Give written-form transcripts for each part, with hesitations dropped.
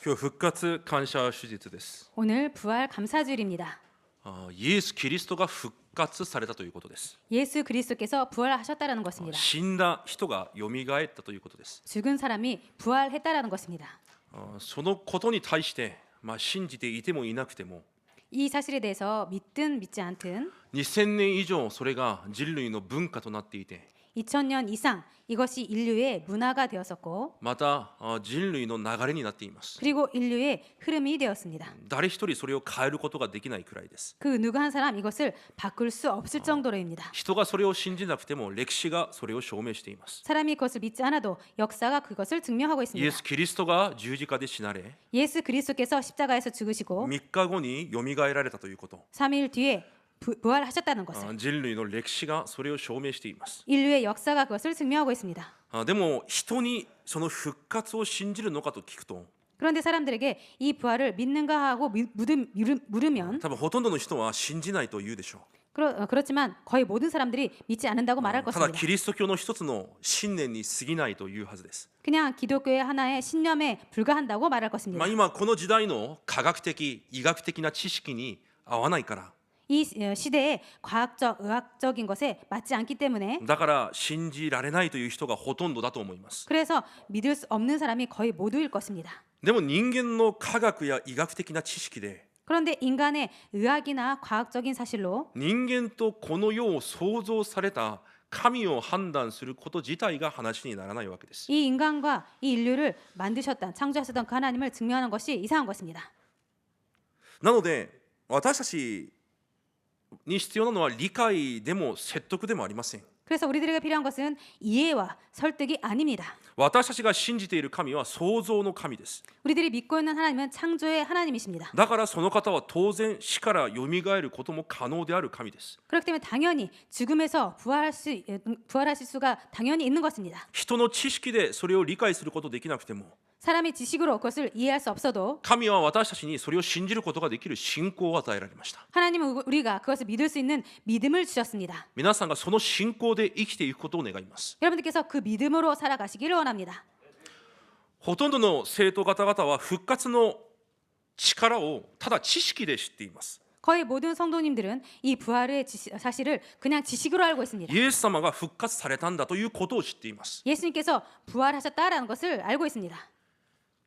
今日復活感謝手術です。 오늘 부활 감사주일입니다. イエス・キリストが復活されたということです。 예수 그리스도께서 부활하셨다라는 것입니다. 死んだ人がよみがえったということです。 죽은 사람이 부활했다라는 것입니다. そのことに対して、信じていてもいなくても 이 사실에 대해서 믿든 믿지 않든 2000年以上それが人類の文化となっていて、 2000년 이상 이것이 인류의 문화가 되었었고 また人類の流れになっています。 그리고 인류의 흐름이 되었습니다. 誰一人それを変えることができないくらいです。 그 누구 한 사람 이것을 바꿀 수 없을 정도로입니다. 人がそれを信じなくても歴史がそれを証明しています。 사람이 그것을 믿지 않아도 역사가 그것을 증명하고 イエ 있습니다. ス・キリストが十字架で死なれ、 예수 그리스도께서 십자가에서 죽으시고 3日後によみがえられたということ、 3일 뒤에 부활하셨다는 것을 人類の歴史がそれを証明しています。 인류의 역사가 그것을 증명하고 있습니다. でも人にその復活を信じるのかと聞くと、 그런데 사람들에게 이 부활을 믿는가 하고 물으면 多分ほとんどの人は信じないと言うでしょ 그렇지만 거의 모든 사람들이 믿지 않는다고 う。 말할 ただ 것입니다. キリスト教の一つの信念に過ぎないというはずです。 그냥 기독교의 하나의 신념에 불과한다고 말할 것입니다. 今この時代の科学的医学的な知識に合わないから、 이 시대에 과학적, 의학적인 것에 맞지 않기 때문에 だから信じられないという人がほとんどだと思います。 그래서 믿을 수 없는 사람이 거의 모두일 것입니다. でも人間の科学や医学的な知識で 그런데 인간의 의학이나 과학적인 사실로 人間とこの世を創造された神を判断すること自体が話にならないわけです。 이 인간과 이 인류를 만드셨던 창조하셨던 그 하나님을 증명하는 것이 이상한 것입니다. なので私たちに必要なのは理解でも説得でもありません。 그래서 우리들에게 필요한 것은 이해와 설득이 아닙니다. 私たちが信じている神は創造の神です。 우리들이 믿고 있는 하나님은 창조의 하나님이십니다. だからその方は当然死からよみがえることも可能である神です。 그렇기 때문에 당연히 죽음에서 부활하실 수가 당연히 있는 것입니다. 人の知識でそれを理解することできなくても 사람의 지식으로 그것을 이해할 수 없어도 神は私たちにそれを信じることができる信仰を与えられました。 하나님은 우리가 그것을 믿을 수 있는 믿음을 주셨습니다. 皆さんがその信仰で生きていくことを願います。 여러분들께서 그 믿음으로 살아가시기를 원합니다. ほとんどの生徒方々は復活の力をただ知識で知っています。 거의 모든 성도님들은 이 부활의 사실을 그냥 지식으로 알고 있습니다. イエス様が復活されたんだということを知っています。 예수님께서 부활하셨다라는 것을 알고 있습니다.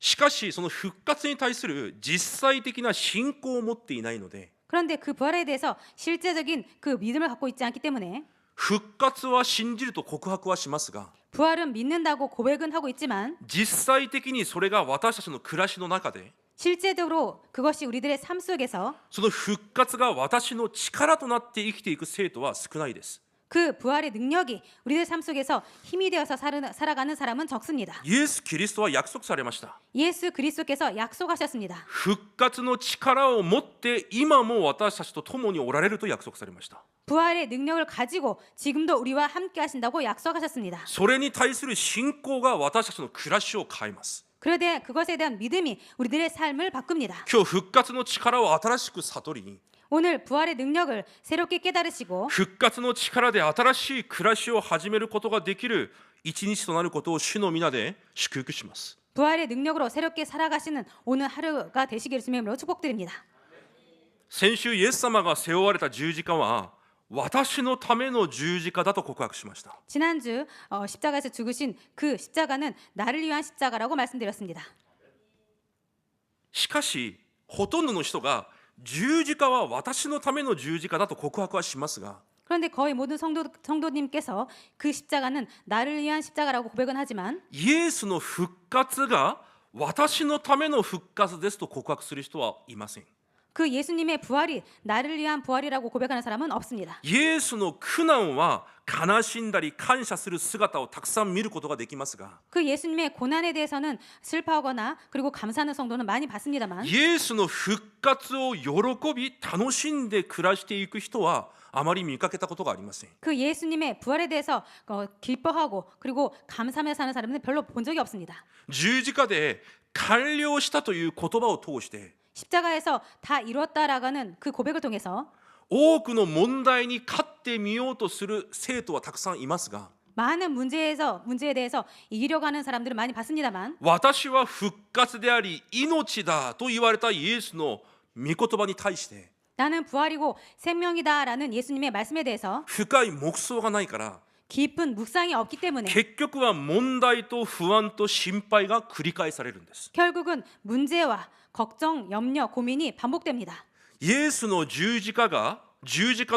しかしその復活に対する実際的な信仰を持っていないので、 그런데 그 부활에 대해서 실제적인 그 믿음을 갖고 있지 않기 때문에 復活は信じると告白はしますが、 부활은 믿는다고 고백은 하고 있지만 実際的にそれが私たちの暮らしの中で 실제적으로 그것이 우리들의 삶 속에서 その復活が私の力となって生きていく生徒は少ないです。 그 부활의 능력이 우리들 삶 속에서 힘이 되어서 살아가는 사람은 적습니다. イエス・キリストは約束されました。 예수 그리스도께서 약속하셨습니다. 復活の力を持って今も私たちと共におられると約束されました。 부활의 능력을 가지고 지금도 우리와 함께 하신다고 약속하셨습니다. それに対する信仰が私たちの暮らしを変えます。 그런데 그것에 대한 믿음이 우리들의 삶을 바꿉니다. 今日復活の力を新しく悟り、 오늘 부활의 능력을 새롭게 깨달으시고 復活の力で新しい暮らしを始めることができる一日となることを主の皆で祝福します。 부활의 능력으로 새롭게 살아가시는 오늘 하루가 되시기를 주님의 이름으로 축복드립니다. 先週イエス様が背負われた十字架は私のための十字架だと告白しました。 지난주 십자가에서 죽으신 그 십자가는 나를 위한 십자가라고 말씀드렸습니다. しかしほとんどの人が十字架は私のための十字架だと告白はしますが、 그런데 거의 모든 성도님께서 그 십자가는 나를 위한 십자가라고 고백은 하지만 イエスの復活が私のための復活ですと告白する人はいません。 그 예수님의 부활이 나를 위한 부활이라고 고백하는 사람은 없습니다. イエスの苦難は悲しんだり感謝する姿をたくさん見ることができますが、 그 예수님의 고난에 대해서는 슬퍼하거나 그리고 감사하는 성도는 많이 봤습니다만 イエスの復活を喜び楽しんで暮らしていく人はあまり見かけたことがありません。 그 예수님의 부활에 대해서 기뻐하고 그리고 감사하며 사는 사람은 별로 본 적이 없습니다. 十字架で完了したという言葉を通して 십자가에서 다 이뤘다라는 그 고백을 통해서 多くの問題に勝ってみようとする生徒はたくさんいますが、 많은 문제에 대해서 이기려고 하는 사람들을 많이 봤습니다만 私は復活であり命だと言われたイエスの御言葉に対して 나는 부활이고 생명이다라는 예수님의 말씀에 대해서 深い黙想がないから 깊은 묵상이 없기 때문에 結局は問題と不安と心配が繰り返されるんです。 결국은 문제와 걱정, 염려, 고민이 반복됩니다. イエスの十字架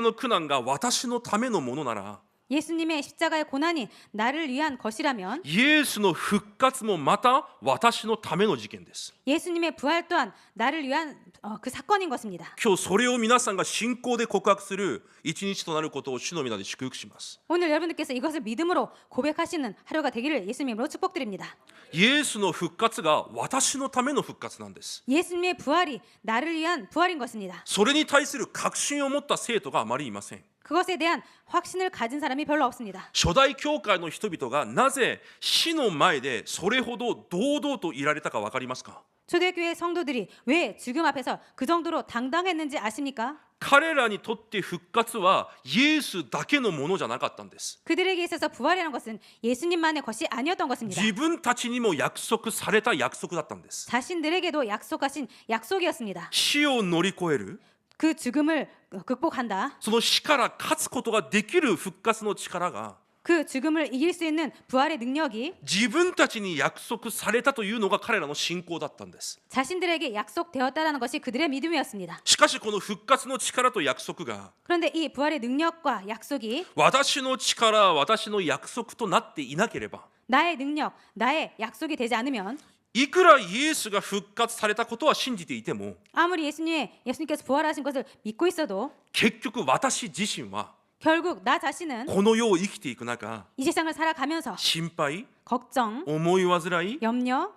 の苦難が私のためのものなら 예수님의 십자가의 고난이 나를 위한 것이라면 イエスの復活もまた私のための事件です。 예수님의 부활 또한 나를 위한 그 사건인 것입니다. 今日それを皆さんが信仰で告白する一日となることを主の皆で祝福します。 오늘 여러분들께서 이것을 믿음으로 고백하시는 하루가 되기를 예수님으로 축복드립니다. イエスの復活が私のための復活なんです。 예수님의 부활이 나를 위한 부활인 것입니다. それに対する確信を持った生徒があまりいません。 그것에 대한 확신을 가진 사람이 별로 없습니다. 初代教会の人々がなぜ死の前でそれほど堂々といられたか分かりますか？ 초대교회 성도들이 왜 죽음 앞에서 그 정도로 당당했는지 아십니까? 彼らにとって復活はイエスだけのものじゃなかったんです。 그들에게 있어서 부활이라는 것은 예수님만의 것이 아니었던 것입니다. 自分たちにも約束された約束だったんです。 자신들에게도 약속하신 약속이었습니다. 死を乗り越える 그 죽음을 극복한다. その死から勝つことができる復活の力が 그 죽음을 이길 수 있는 부활의 능력이 自分たちに約束されたというのが彼らの信仰だったんです。 자신들에게 약속되었다라는 것이 그들의 믿음이었습니다. しかしこの復活の力と約束が 그런데 이 부활의 능력과 약속이 私の力、私の約束となっていなければ 나의 능력, 나의 약속이 되지 않으면 いくらイエスが復活されたことは信じていても 아무리 예수님께서 부활하신 것을 믿고 있어도 結局私自身は 결국 나 자신은 この世を生きていく中 이 세상을 살아가면서 心配、 걱정, 思い煩い、 염려,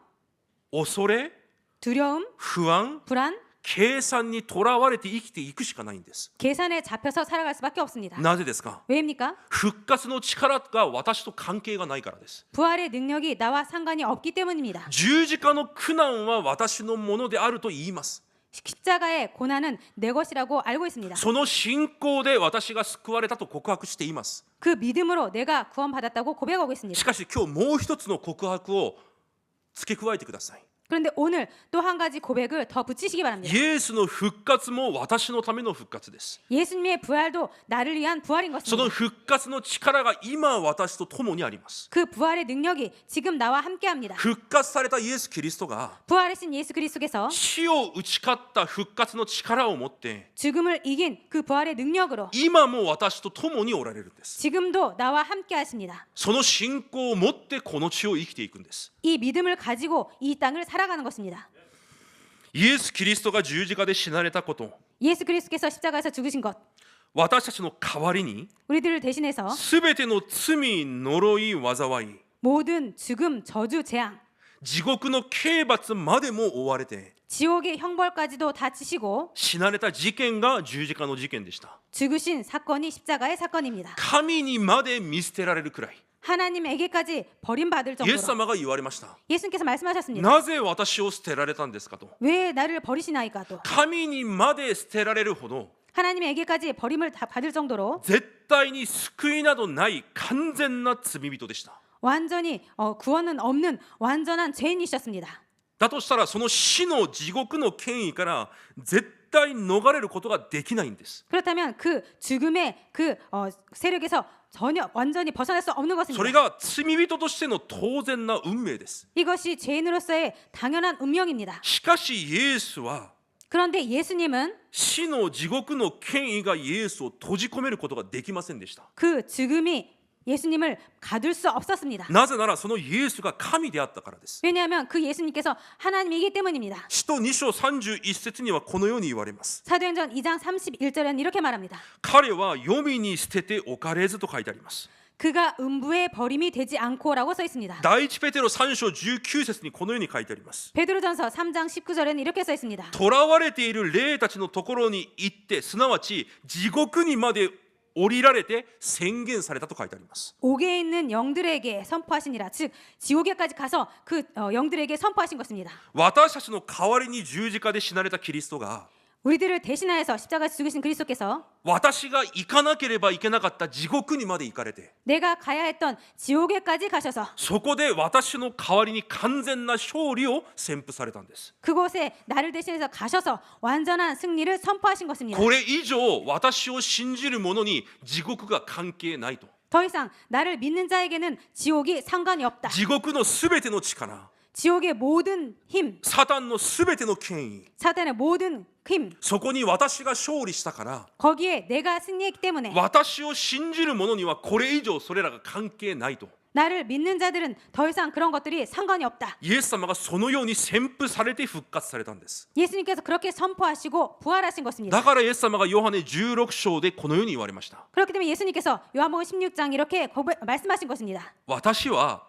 恐れ、 두려움, 不安、 불안, 計算にとらわれて生きていくしかないんです。 계산에 잡혀서 살아갈 수밖에 없습니다. なぜですか？ 왜입니까? 復活の力が私と関係がないからです。 부활의 능력이 나와 상관이 없기 때문입니다. 十字架の苦難は私のものであると言います。 십자가의 고난은 내 것이라고 알고 있습니다. その信仰で私が救われたと告白しています。 그 믿음으로 내가 구원받았다고 고백하고 し 있습니다. かし今日もう一つの告白を付け加えてください。 그런데 오늘 또 한 가지 고백을 더 붙이시기 바랍니다. イエスの復活も私のための復活です。 예수님의 부활도 나를 위한 부활인 その 것입니다. 復活の力が今私と共にあります。 그 부활의 능력이 지금 나와 함께합니다. 復活されたイエス・キリストが 부활하신 예수 그리스도께서 死を打ち勝った復活の力を持って 죽음을 이긴 그 부활의 능력으로 今も私と共におられるんです。 지금도 나와 함께하십니다. その信仰を持ってこの地を生きていくんです。 이 믿음을 가지고 이 땅을 살아가는 것입니다. イエス・キリストが十字架で死なれたこと、 예수 그리스도께서 십자가에서 죽으신 것, 私たちの代わりに 우리들을 대신해서 すべての罪、呪い、災い、 모든 죽음, 저주, 재앙, 地獄の刑罰までも追われて 지옥의 형벌까지도 다 지시고 死なれた事件が十字架の事件でした。 죽으신 사건이 십자가의 사건입니다. 神にまで見捨てられるくらい 하나님에게까지 버림받을 イエス 정도로 様が言われました。 예수님께서 말씀하셨습니다. なぜ私を捨てられたんですかと。 왜 나를 버리시나이까 또 神にまで捨てられるほど 하나님에게까지 버림을 다 받을 정도로 絶対に救いなどない完全な罪人でした。 완전히 구원은 없는 완전한 죄인이셨습니다. だとしたらその死の地獄の権威から絶対逃れることができないんです。 그렇다면 그 죽음의 그 세력에서 전혀 완전히 벗어날 수 없는 それ 것입니다. が罪人としての当然な運命です。 이것이 죄인으로서의 당연한 운명입니다. しかしイエスは 그런데 예수님은 死の地獄の権威がイエスを閉じ込めることができませんでした。 그 죽음이 예수님을 가둘 수 없었습니다. なぜならそのイエスが神であったからです。 왜냐하면 그 예수님께서 하나님이기 때문입니다. 使徒2章31節にはこのように言われます。 사도행전 2장 31절에는 이렇게 말합니다. 彼は黄泉に捨てておかれずと書いてあります。 그가 음부의 버림이 되지 않고라고 써 있습니다. 第一ペテロ3章19節にこのように書いてあります。 베드로전서 3장 19절에는 이렇게 써 있습니다. 囚われている霊たちのところに行って、すなわち地獄にまで降りられて宣言されたと書いてあります。 옥에 있는 영들에게 선포하시니라. 즉 지옥에까지 가서 그 영들에게 선포하신 것입니다. 私たちの代わりに十字架で死なれたキリストが 우리들을 대신하여서 십자가에서 죽으신 그리스도께서 私が行かなければいけなかった地獄にまで行かれて、 내가 가야 했던 지옥에까지 가셔서 そこで私の代わりに完全な勝利を宣布されたんです。 그곳에 나를 대신해서 가셔서 완전한 승리를 선포하신 것입니다. これ以上私を信じる者に地獄が関係ないと。 더 이상 나를 믿는 자에게는 지옥이 상관이 없다. 地獄のすべての力、 지옥의 모든 힘, サタンのすべての権威、 사탄의 모든 힘, そこに私が勝利したから、 거기에 내가 승리했기 때문에 私を信じる者にはこれ以上それらが関係ないと。 나를 믿는 자들은 더 이상 그런 것들이 상관이 없다. イエス様がそのように宣布されて復活されたんです。 예수님께서 그렇게 선포하시고 부활하신 것입니다. だからイエス様がヨハネ16章でこのように言われました。 그렇기 때문에 예수님께서 요한복음 16장 이렇게 말씀하신 것입니다. 私は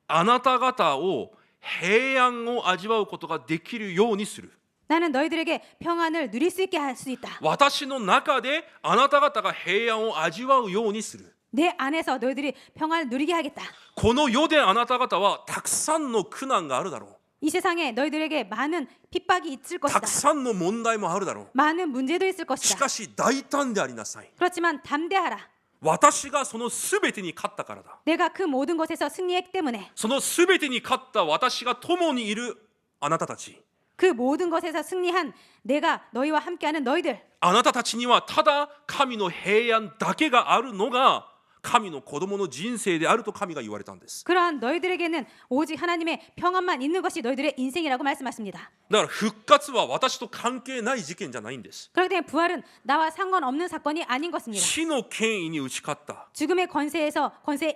あなた方を平安を味わうことができるようにする。 나는 너희들에게 평안을 누릴 수 있게 할 수 있다. 私の中であなた方が平安を味わうようにする。 내 안에서 너희들이 평안을 누리게 하겠다. この世であなた方はたくさんの苦難があるだろう。 이 세상에 너희들에게 많은 핍박이 있을 た 것이다. くさんの問題もあるだろう。 많은 문제도 있을 し 것이다. かし大胆でありなさい。 그렇지만 담대하라. 私がそのすべてに勝ったからだ。 내가 그 모든 것에서 승리했기 때문에 そのすべてに勝った私が共にいるあなたたち。 그 모든 것에서 승리한 내가 너희와 함께하는 너희들, あなたたちにはただ神の平安だけがあるのが神の子供の人生であると神が言われたんです。 그러한 너희들에게는 오직 하나님의 평안만 있는 것이 너희들의 인생이라고 말씀하십니다. だから復活は私と関係ない事件じゃないんです。 그렇기 때문에 부활은 나와 상관없는 사건이 아닌 것입니다. 死の権威に打ち勝った、 죽음의 권세에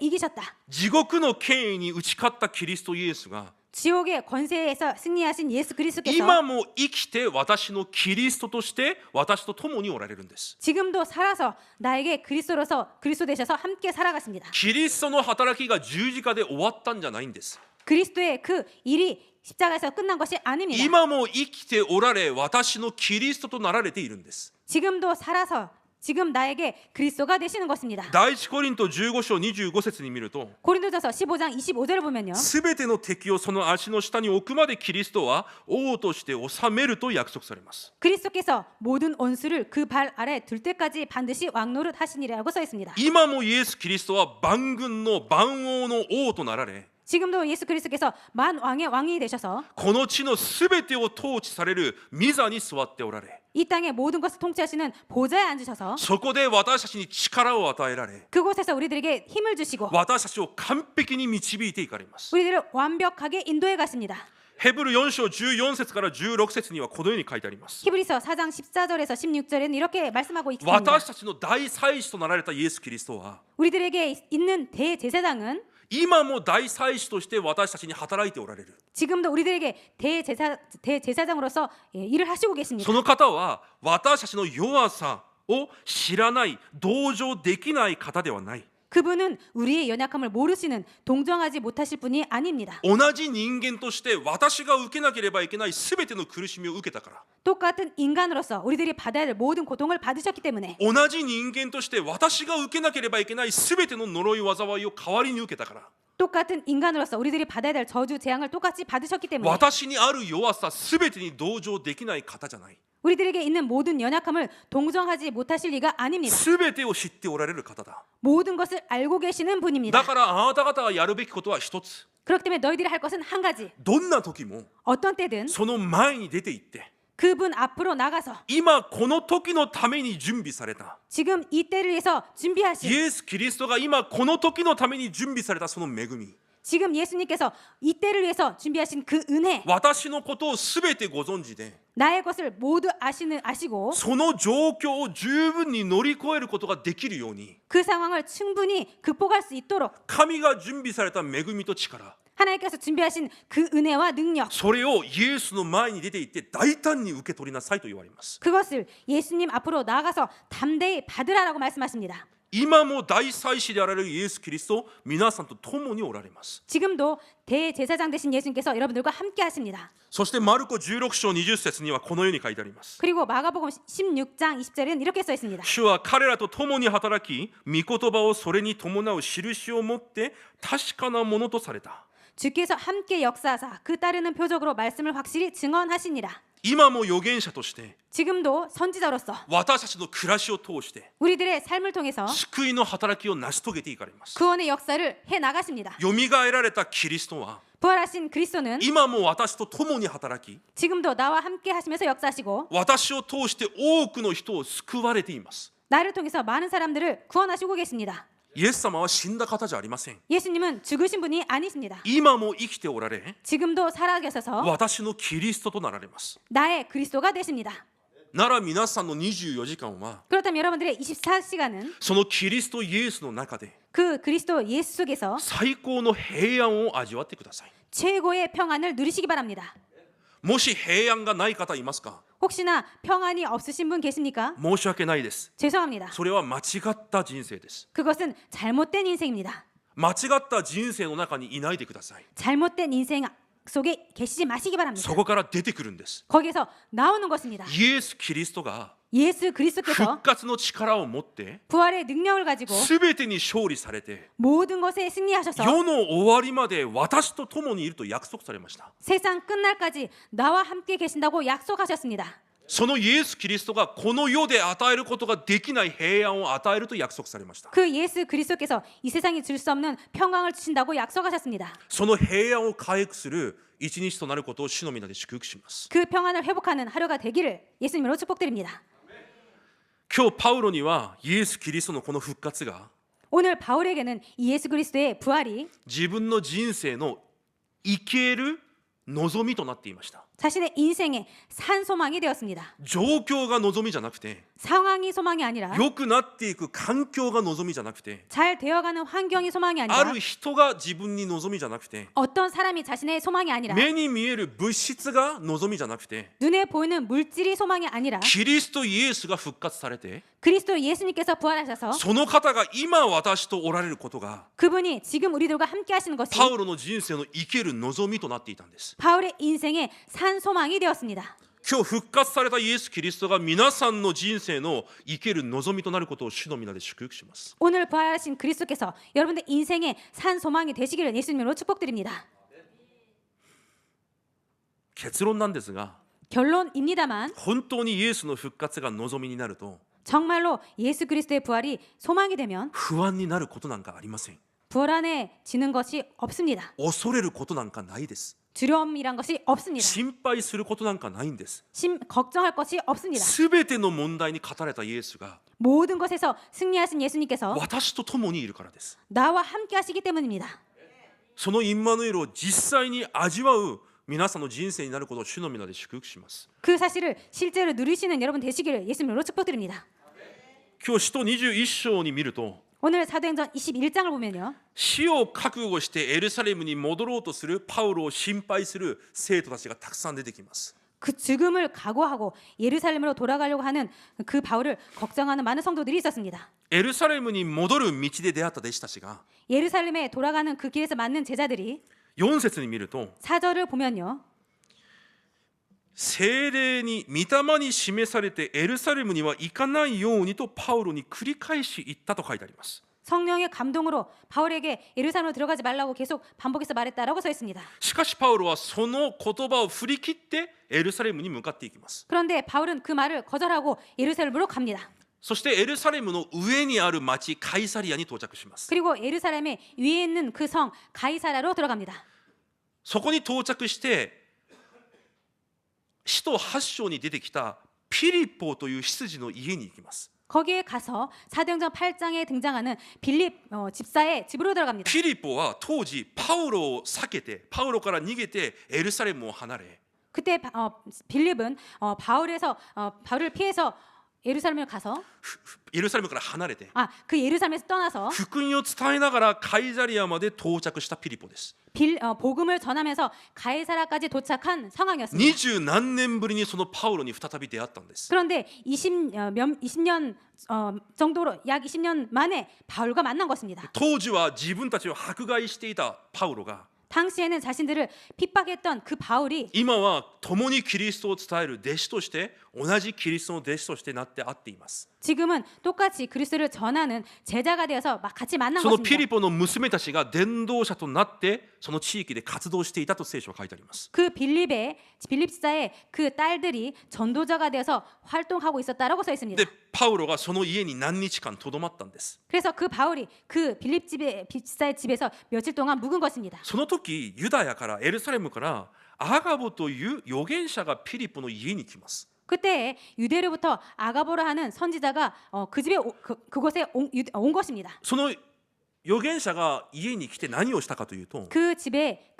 이기셨다. 地獄の権威に打ち勝ったキリストイエスが 지옥의 권세에서 승리하신 예수 그리스도께서 今も生きて私のキリストとして私と共におられるんです。 지금도 살아서 나에게 그리스도 되셔서 함께 살아가십니다. キリストの働きが十字架で終わったんじゃないんです。 그리스도의 그 일이 십자가에서 끝난 것이 아닙니다. 今も生きておられ私のキリストとなられているんです。 지금도 살아서 지금 나에게 그리스도가 되시는 것입니다. 第一コリント15章25節に見ると、 고린도전서 15장 25절을 보면요. すべての敵をその足の下に置くまでキリストは王として治めると約束されます。 그리스도께서 모든 원수를 그 발 아래 둘 때까지 반드시 왕노릇 하시니라고 써 있습니다. 今もイエス・キリストは万軍の万王の王となられ、 지금도 예수 그리스도께서 만왕의 왕이 되셔서 この地のすべてを統治される御座に座っておられ、 이 땅의 모든 것을 통치하시는 보좌에 앉으셔서 そこで私たちに力を与えられ、 그곳에서 우리들에게 힘을 주시고 私たちを完璧に導いていかれます。 우리들을 완벽하게 인도해 가십니다. ヘブル4章14節から16節にはこのように書いてあります。 히브리서 4장 14절에서 16절에는 이렇게 말씀하고 있습니다. 私たちの大祭司となられたイエス・キリストは 우리들에게 있는 대제사장은 今も大祭司として私たちに働いておられる。 지금도 우리들에게 대제사장으로서 일을 하시고 계십니다. その方は私たちの弱さを知らない、同情できない方ではない。 그분은 우리의 연약함을 모르시는 동정하지 못하실 분이 아닙니다. 同じ人間として私が受けなければいけないすべての苦しみを受けたから。 똑같은 인간으로서 우리들이 받아야 할 모든 고통을 받으셨기 때문에 同じ人間として私が受けなければいけないすべての呪い災いを代わりに受けたから。 똑같은 인간으로서 우리들이 받아야 될 저주 재앙을 똑같이 받으셨기 때문에 私にある弱さすべてに同情できない方じゃない。 우리들에게 있는 모든 연약함을 동정하지 못하실 리가 아닙니다. すべてを知っておられる方だ。 모든 것을 알고 계시는 だ 분입니다. からあなた方がやるべきことは一つ。 그렇기 때문에 너희들이 할 것은 한 가지. どんな時も 어떤 때든 その前に出て行って、 그분 앞으로 나가서 今この時のために準備された 지금 이 때를 위해서 イ 준비하신 エス・キリストが今この時のために準備されたその恵み、 지금 예수님께서 이 때를 위해서 준비하신 그 은혜 私のことをすべてご存知で、 나의 것을 모두 아시고 その状況を十分に乗り越えることができるように、 그 상황을 충분히 극복할 수 있도록 神が準備された恵みと力、 하나님께서 준비하신 그 은혜와 능력 それをイエスの前に出て行って大胆に受け取りなさいと言われます。 그것을 예수님 앞으로 나아가서 담대히 받으라라고 말씀하십니다. 今も大祭司であられるイエス・キリスト、皆さんと共におられます。 지금도 대제사장 되신 예수님께서 여러분들과 함께 하십니다. そしてマルコ16章20節にはこのように書いてあります。 그리고 마가복음 16장 20절에는 이렇게 써 있습니다. 主は彼らと共に働き、御言葉をそれに伴う印を持って確かなものとされた。 주께서 함께 역사하사 그 따르는 표적으로 말씀을 확실히 증언하시니라. 今も預言者として 지금도 선지자로서 私たちの暮らしを通して 우리들의 삶을 통해서 救いの働きを成し遂げていかれます。 구원의 역사를 해 나가십니다. よみがえられたキリストは 부활하신 그리스도는 今も私と共に働き 지금도 나와 함께 하시면서 역사하시고 私を通して多くの人を救われています。 나를 통해서 많은 사람들을 구원하시고 계십니다. イエス様は死んだ方じゃありません。 예수님은 죽으신 분이 아니십니다. 今も生きておられ 지금도 살아계셔서 私のキリストとなられます。 나의 그리스도가 되십니다. なら皆さんの24時間は 그렇다면 여러분들의 24시간은 そのキリストイエスの中で 그 그리스도 예수 속에서 最高の平安を味わってください。 최고의 평안을 누리시기 바랍니다. もし平安がない方いますか？ 혹시나 평안이 없으신 분 계십니까? 申し訳ないです。 죄송합니다. それは間違った人生です。 그것은 잘못된 인생입니다. 間違った人生の中にいないでください。 잘못된 인생 속에 계시지 마시기 바랍니다. そこから出てくるんです。 거기에서 나오는 것입니다. イエス・キリストが 예수 그리스도께서 復活の力を持って 부활의 능력을 가지고 全てに勝利されて 모든 것에 승리하셔서 世の終わりまで私と共にいると約束されました。 세상 끝날까지 나와 함께 계신다고 약속하셨습니다. そのイエス・キリストがこの世で与えることができない平安を与えると約束されました。 그 예수 그리스도께서 이 세상이 줄 수 없는 평강을 주신다고 약속하셨습니다. その平安を回復する一日となることを主の皆で祝福します。 그 평안을 회복하는 하루가 되기를 예수님으로 축복드립니다. 今日パウロにはイエス・キリストのこの復活が 오늘 바울에게는 이 예수 그리스도의 부활이 自分の人生の生ける望みとなっていました。 자신의 인생의 산 소망이 되었습니다. 状況が望みじゃなくて 상황이 소망이 아니라 良くなっていく環境が望みじゃなくて 잘 되어가는 환경이 소망이 あ 아니라 る人が自分に望みじゃなくて 어떤 사람이 자신의 소망이 아니라 目に見える物質が望みじゃなくて 눈에 보이는 물질이 소망이 아니라 キリストイエスが復活されて 그리스도 예수님께서 부활하셔서 その方が今私とおられることが 그분이 지금 우리들과 함께 하시는 것이 パウロの人生の生ける望みとなっていたんです。 바울의 인생의 산 소망이 되었습니다. 今日復活されたイエス・キリストが皆さんの人生の生ける望みとなることを主の皆で祝福します。 오늘 부활하신 그리스도께서 여러분들 인생의 산 소망이 되시기를 예수님으로 축복드립니다. 結論なんですが 결론입니다만 本当にイエスの復活が望みになると 정말로 예수 그리스도의 부활이 소망이 되면 不安になることなんかありません。 불안해지는 것이 없습니다. 恐れることなんかないです。 두려움이란 것이 없습니다. 心配することなんかないんです。 걱정할 것이 없습니다. すべての問題に勝たれたイエスが 모든 것에서 승리하신 예수님께서 私と共にいるからです。 나와 함께 하시기 때문입니다. そのインマヌエルを実際に味わう皆さんの人生になることを主の皆で祝福します。 그 사실을 실제로 누리시는 여러분 되시기를 예수님으로 축복드립니다. 今日使徒21章に見ると 오늘 사도행전 21장을 보면요. 死を覚悟してエルサレムに戻ろうとするパウロを心配する生徒たちがたくさん出てきます。 그 죽음을 각오하고 예루살렘으로 돌아가려고 하는 그 바울을 걱정하는 많은 성도들이 있었습니다. エルサレムに戻る道で出会った弟子たちが 예루살렘에 돌아가는 그 길에서 만난 제자들이 4節に見ると 4절을 보면요. 聖霊に御霊に示されてエルサレムには行かないようにとパウロに繰り返し言ったと書いてあります。 성령의 감동으로 바울에게 예루살렘으로 들어가지 말라고 계속 반복해서 말했다라고 써 있습니다. しかしパウロはその言葉を振り切ってエルサレムに向かっていきます。 그런데 바울은 그 말을 거절하고 예루살렘으로 갑니다. そしてエルサレムの上にある町カイサリアに到着します。 그리고 예루살렘의 위에 있는 그 성 가이사라로 들어갑니다. そこに到着して使徒8章に出てきたピリポという執事の家に行きます。 거기에 가서 사도행전 8장에 등장하는 빌립 집사의 집으로 들어갑니다. ピリポは当時パウロを避けてパウロから逃げてエルサレムを離れ 그때 빌립은 바울을 피해서 예루살렘을 가서 エルサレムから離れて 그 예루살렘에서 떠나서 福音を伝えながらカイザリアまで到着したピリポです。 복음을 전하면서 가이사라까지 도착한 상황이었습니다. 20何年ぶりにそのパウロに再び出会ったんです。 그런데 20년 정도로 약 20년 만에 바울과 만난 것입니다. 当時は自分たちを迫害していたパウロが 당시에는 자신들을 핍박했던 그 바울이 今は共にキリストを伝える弟子として同じキリストの弟子としてなって会っています。 지금은 똑같이 그리스도를 전하는 제자가 되어서 막 같이 만난 そのピ 것입니다. リポの娘たちが伝道者となってその地域で活動していたと聖書は書いてあります。 그 빌립 지자의 그 딸들이 전도자가 되어서 활동하고 있었다라고 써 있습니다. でパウロがその家に何日間とどまったんです。 그래서 그 바울이 그 빌립 지자의 집에서 며칠 동안 묵은 것입니다. その時ユダヤからエルサレムからアガボという預言者がピリポの家に来ます。 그때 유대로부터 아가보라 하는 선지자가 그 집에 그곳에 온 것입니다. その預言者が家に来て何をしたかというと、 그 집에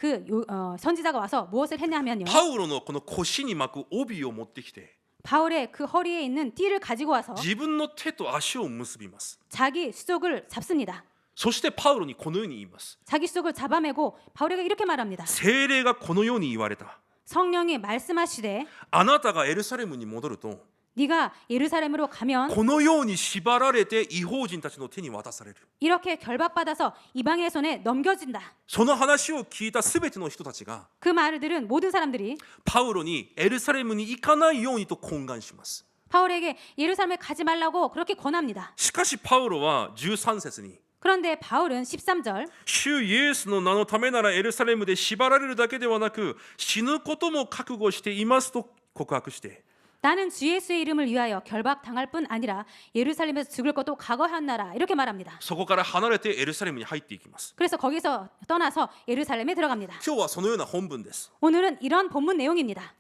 선지자가 와서 무엇을 했냐 하면요. パウロのこの腰に巻く帯を持ってきて 바울의 그 허리에 있는 띠를 가지고 와서 自分の手と足を結びます。 자기 수족을 잡습니다. そしてパウロにこのように言います。 자기 수족을 잡아매고 바울에게 이렇게 말합니다. 聖霊がこのように言われた。 성령이 말씀하시되 あなたがエルサレムに戻ると 네가 예루살렘으로 가면 このように縛られて異邦人たちの手に渡される。 이렇게 결박받아서 이방의 손에 넘겨진다. その話を聞いたすべての人たちが 그 말을 들은 모든 사람들이 パウロにエルサレムに行かないようにと懇願します。 바울에게 예루살렘에 가지 말라고 그렇게 권합니다. しかしパウロは13節に 그런데 바울은 13절 主イエスの名のためならエルサレムで縛られるだけではなく死ぬことも覚悟していますと告白して 나는 주 예수의 이름을 위하여 결박당할 뿐 아니라 예루살렘에서 죽을 것도 각오하였나라 이렇게 말합니다. そこから離れてエルサレムに入っていきます。 그래서 거기서 떠나서 예루살렘에 들어갑니다. 今日はそのような本文です。 오늘은 이런 본문 내용입니다.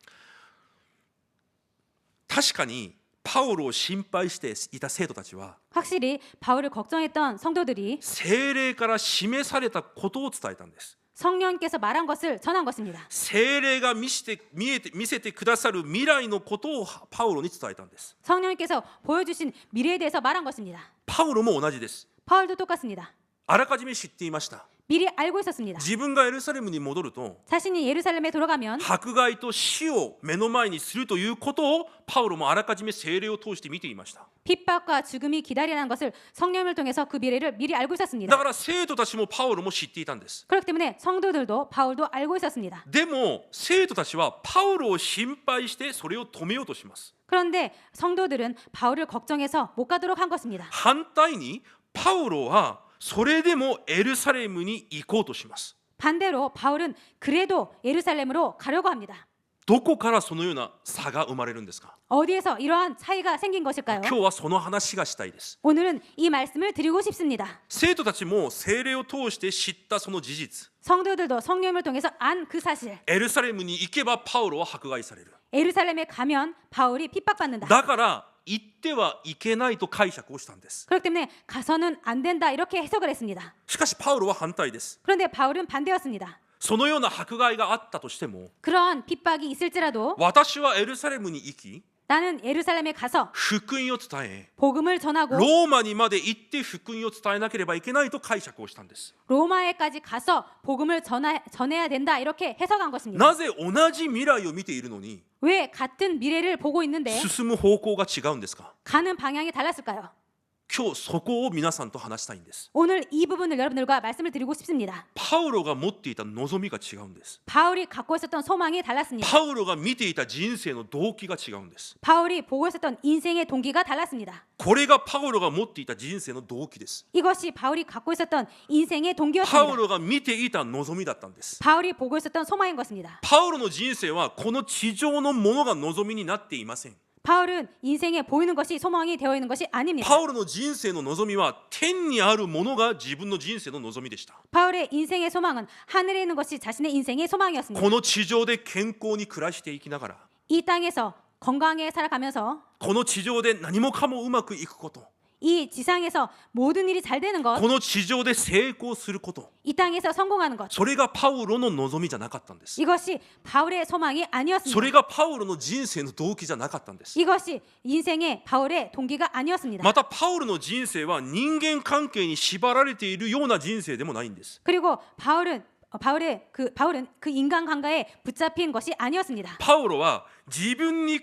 確かにパウロを心配していた生徒たちは 확실히 바울을 걱정했던 성도들이 聖霊から示されたことを伝えたんです。 성령께서 말한 것을 전한 것입니다. 聖霊が見せてくださる未来のことをパウロに伝えたんです。 성령께서 보여주신 미래에 대해서 말한 것입니다. パウロも同じです。 바울도 똑같습니다. あらかじめ知っていました。 미리 알고 있었습니다. 自分がエルサレムに戻ると 자신이 예루살렘에 돌아가면 迫害と死を目の前にするということをパウロもあらかじめ聖霊を通して見ていました。 핍박과 죽음이 기다리라는 것을 성령을 통해서 그 미래를 미리 알고 だ 있었습니다. から生徒たちもパウロも知っていたんです。 그렇기 때문에 성도들도 바울도 알고 있었습니다. でも生徒たちはパウロを心配してそれを止めようとします。 그런데 성도들은 바울을 걱정해서 못 가도록 한 것입니다. 反対にパウロはそれでもエルサレムに行こうとします。 반대로 바울은 그래도 예루살렘으로 가려고 합니다. どこからそのような差が生まれるんですか。 어디에서 이러한 차이가 생긴 것일까요? 今日はその話がしたいです。 오늘은 이 말씀을 드리고 싶습니다. 生徒たちも聖霊を通して知ったその事実、 성도들도 성령을 통해서 안 그 사실. エルサレムに行けばパウロは迫害される。 예루살렘에 가면 바울이 핍박받는다. だから行ってはいけないと解釈をしたんです。 그렇기 때문에 가서는 안 된다 이렇게 해석을 했습니다. しかしパウロは反対です。 그런데 바울은 반대였습니다. そのような迫害があったとしても 그러한 핍박이 있을지라도 私はエルサレムに行き 나는 예루살렘에 가서 福音を伝え 복음을 전하고 ローマにまで行って福音を伝えなければいけないと解釈をしたんです。 로마에까지 가서 복음을 전해야 된다 이렇게 해석한 것입니다. なぜ同じ未来を見ているのに 왜 같은 미래를 보고 있는데 進む方向が違うんですか。 가는 방향이 달랐을까요? 今日そこを皆さんと話したいんです。 오늘 이 부분을 여러분들과 말씀을 드리고 싶습니다. パウロが持っていた望みが違うんです。 바울이 갖고 있었던 소망이 달랐습니다. パウロが見ていた人生の動機が違うんです。 바울이 보고 있었던 인생의 동기가 달랐습니다. これがパウロが持っていた人生の動機です。 이것이 바울이 갖고 있었던 인생의 パウ 동기였습니다. ロが見ていた望みだったんです。 바울이 보고 있었던 소망인 것입니다. パウロの人生はこの地上のものが望みになっていません。 바울은 인생에 보이는 것이 소망이 되어 있는 것이 아닙니다. パウロの人生の望みは天にあるものが自分の人生の望みでした。 바울의 인생의 소망은 하늘에 있는 것이 자신의 인생의 소망이었습니다. この地上で健康に暮らしていきながら 이 땅에서 건강하게 살아가면서 この地上で何もかもうまくいくこと、 이 지상에서 모든 일이 잘 되는 것, この地上で成功すること、 이 땅에서 성공하는 것, それがパウロの望みじゃなかったんです。 이것이 바울의 소망이 そ 아니었습니다. れがパウロの人生の動機じゃなかったんです。 이것이 인생의 바울의 동기가 아니었습니다. またパウロの人生は人間関係に縛られているような人生でもないんです。 그리고 바울은 그 인간관계에 붙잡힌 것이 아니었습니다. パウロは自分に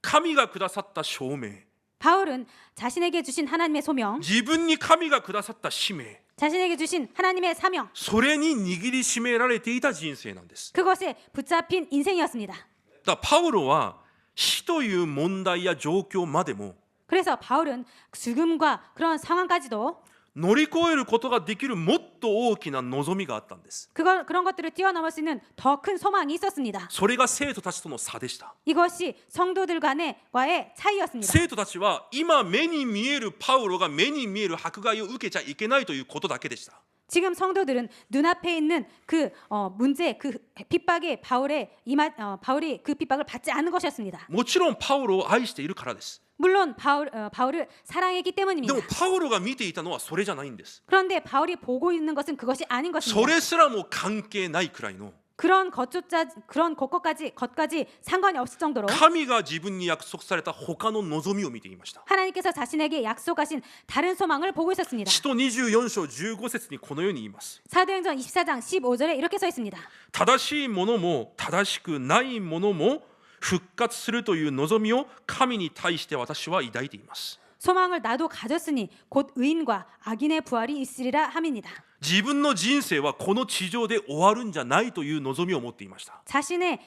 神がくださった証明、 바울은 자신에게 주신 하나님의 소명, 自分に神がくださった使命、 자신에게 주신 하나님의 사명, それに握りしめられていた人生なんです。 그것에 붙잡힌 인생이었습니다. だからパウロは死という問題や状況までも 그래서 바울은 죽음과 그런 상황까지도 乗り越えることができるもっと大きな望みがあったんです。 그런 것들을 뛰어넘을 수 있는 더 큰 소망이 있었습니다. それが生徒たちとの差でした。 이것이 성도들 간의 차이였습니다. 生徒たちは今目に見えるパウロが目に見える迫害を受けちゃいけないということだけでした。 지금 성도들은 눈앞에 있는 그 문제, 그 핍박에 바울이 그 핍박을 받지 않는 것이었습니다. もちろんパウロを愛しているからです。 물론 바울을 사랑했기 で 때문입니다. もパウロが見ていたのはそれじゃないんです。 그런데 바울이 보고 있는 것은 그것이 아닌 そ 것입니다. れすらも関係ないくらいの 그런 것까지 상관이 없을 정도로 神が自分に約束された他の望みを見ていました。 하나님께서 자신에게 약속하신 다른 소망을 보고 있었습니다. 使徒24章15節にこのように言います。 사도행전 24장 15절에 이렇게 써 있습니다. 正しいものも正しくないものも復活するという望みを神に対して私は抱いています。 소망을 나도 가졌으니 곧 의인과 악인의 부활이 있으리라 함입니다. 自分の人生はこの地上で終わるんじゃないという望みを持っていました。 자신의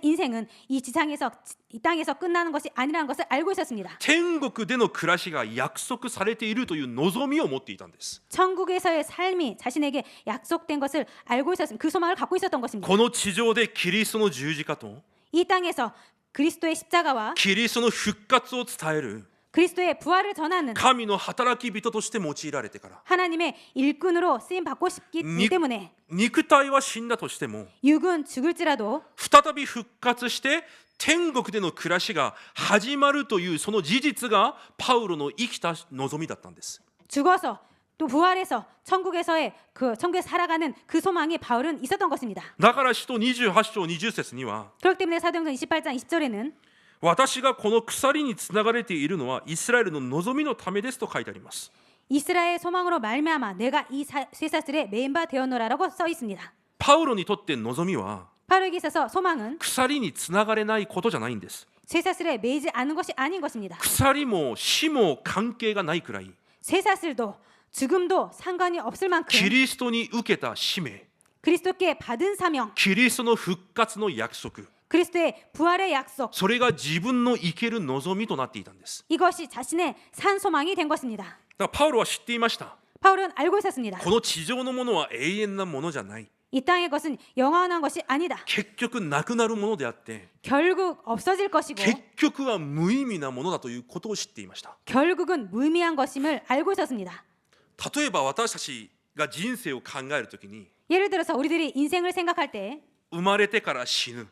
인생은 이 땅에서 끝나는 것이 아니라는 것을 알고 있었습니다. 天国での暮らしが約束されているという望みを持っていたんです。 천국에서의 삶이 자신에게 약속된 것을 알고 있었습니다. 그 소망을 갖고 있었던 것입니다. この地上でキリストの十字架と 이 땅에서 그리스도의 십자가와 キリストの復活を伝える 그리스도의 부활을 전하는 神の働き人として用いられてから 하나님의 일꾼으로 쓰임 받고 싶기 때문에 肉体は死んだとしても 육은 죽을지라도 再び復活して天国での暮らしが始まるというその事実がパウロの生きた望みだったんです。 죽어서 또 부활해서 천국에 살아가는 그 소망이 바울은 있었던 것입니다. だから使徒28章20節には 그렇기 때문에 사도행전 28장 20절에는 私がこの鎖につながれているのはイスラエルの望みのためですと書いてあります。 이스라엘 소망으로 말미암아 내가 이 쇠사슬에 매인 바 되었노라라고 써 있습니다. パウロにとって望みは 바울에게 있어서 소망은 鎖につながれないことじゃないんです。 쇠사슬에 매이지 않은 것이 아닌 것입니다. 鎖も死も関係がないくらい 쇠사슬도 죽음도 상관이 없을 만큼 キリストに受けた使命 그리스도께 받은 사명, キリストの復活の約束 그리스도의 부활의 약속, それが自分の生ける望みとなっていたんです。 이것이 자신의 산 소망이 된 것입니다. だからパウロは知っていました。 바울은 알고 있었습니다. この地上のものは永遠なものじゃない。 이 땅의 것은 영원한 것이 아니다. 結局なくなるものであって 결국 없어질 것이고 結局は無意味なものだということを知っていました。 결국은 무의미한 것임을 알고 있었습니다. 例えば私たちが人生を考えるときに 예를 들어서 우리들이 인생을 생각할 때 生まれてから死ぬ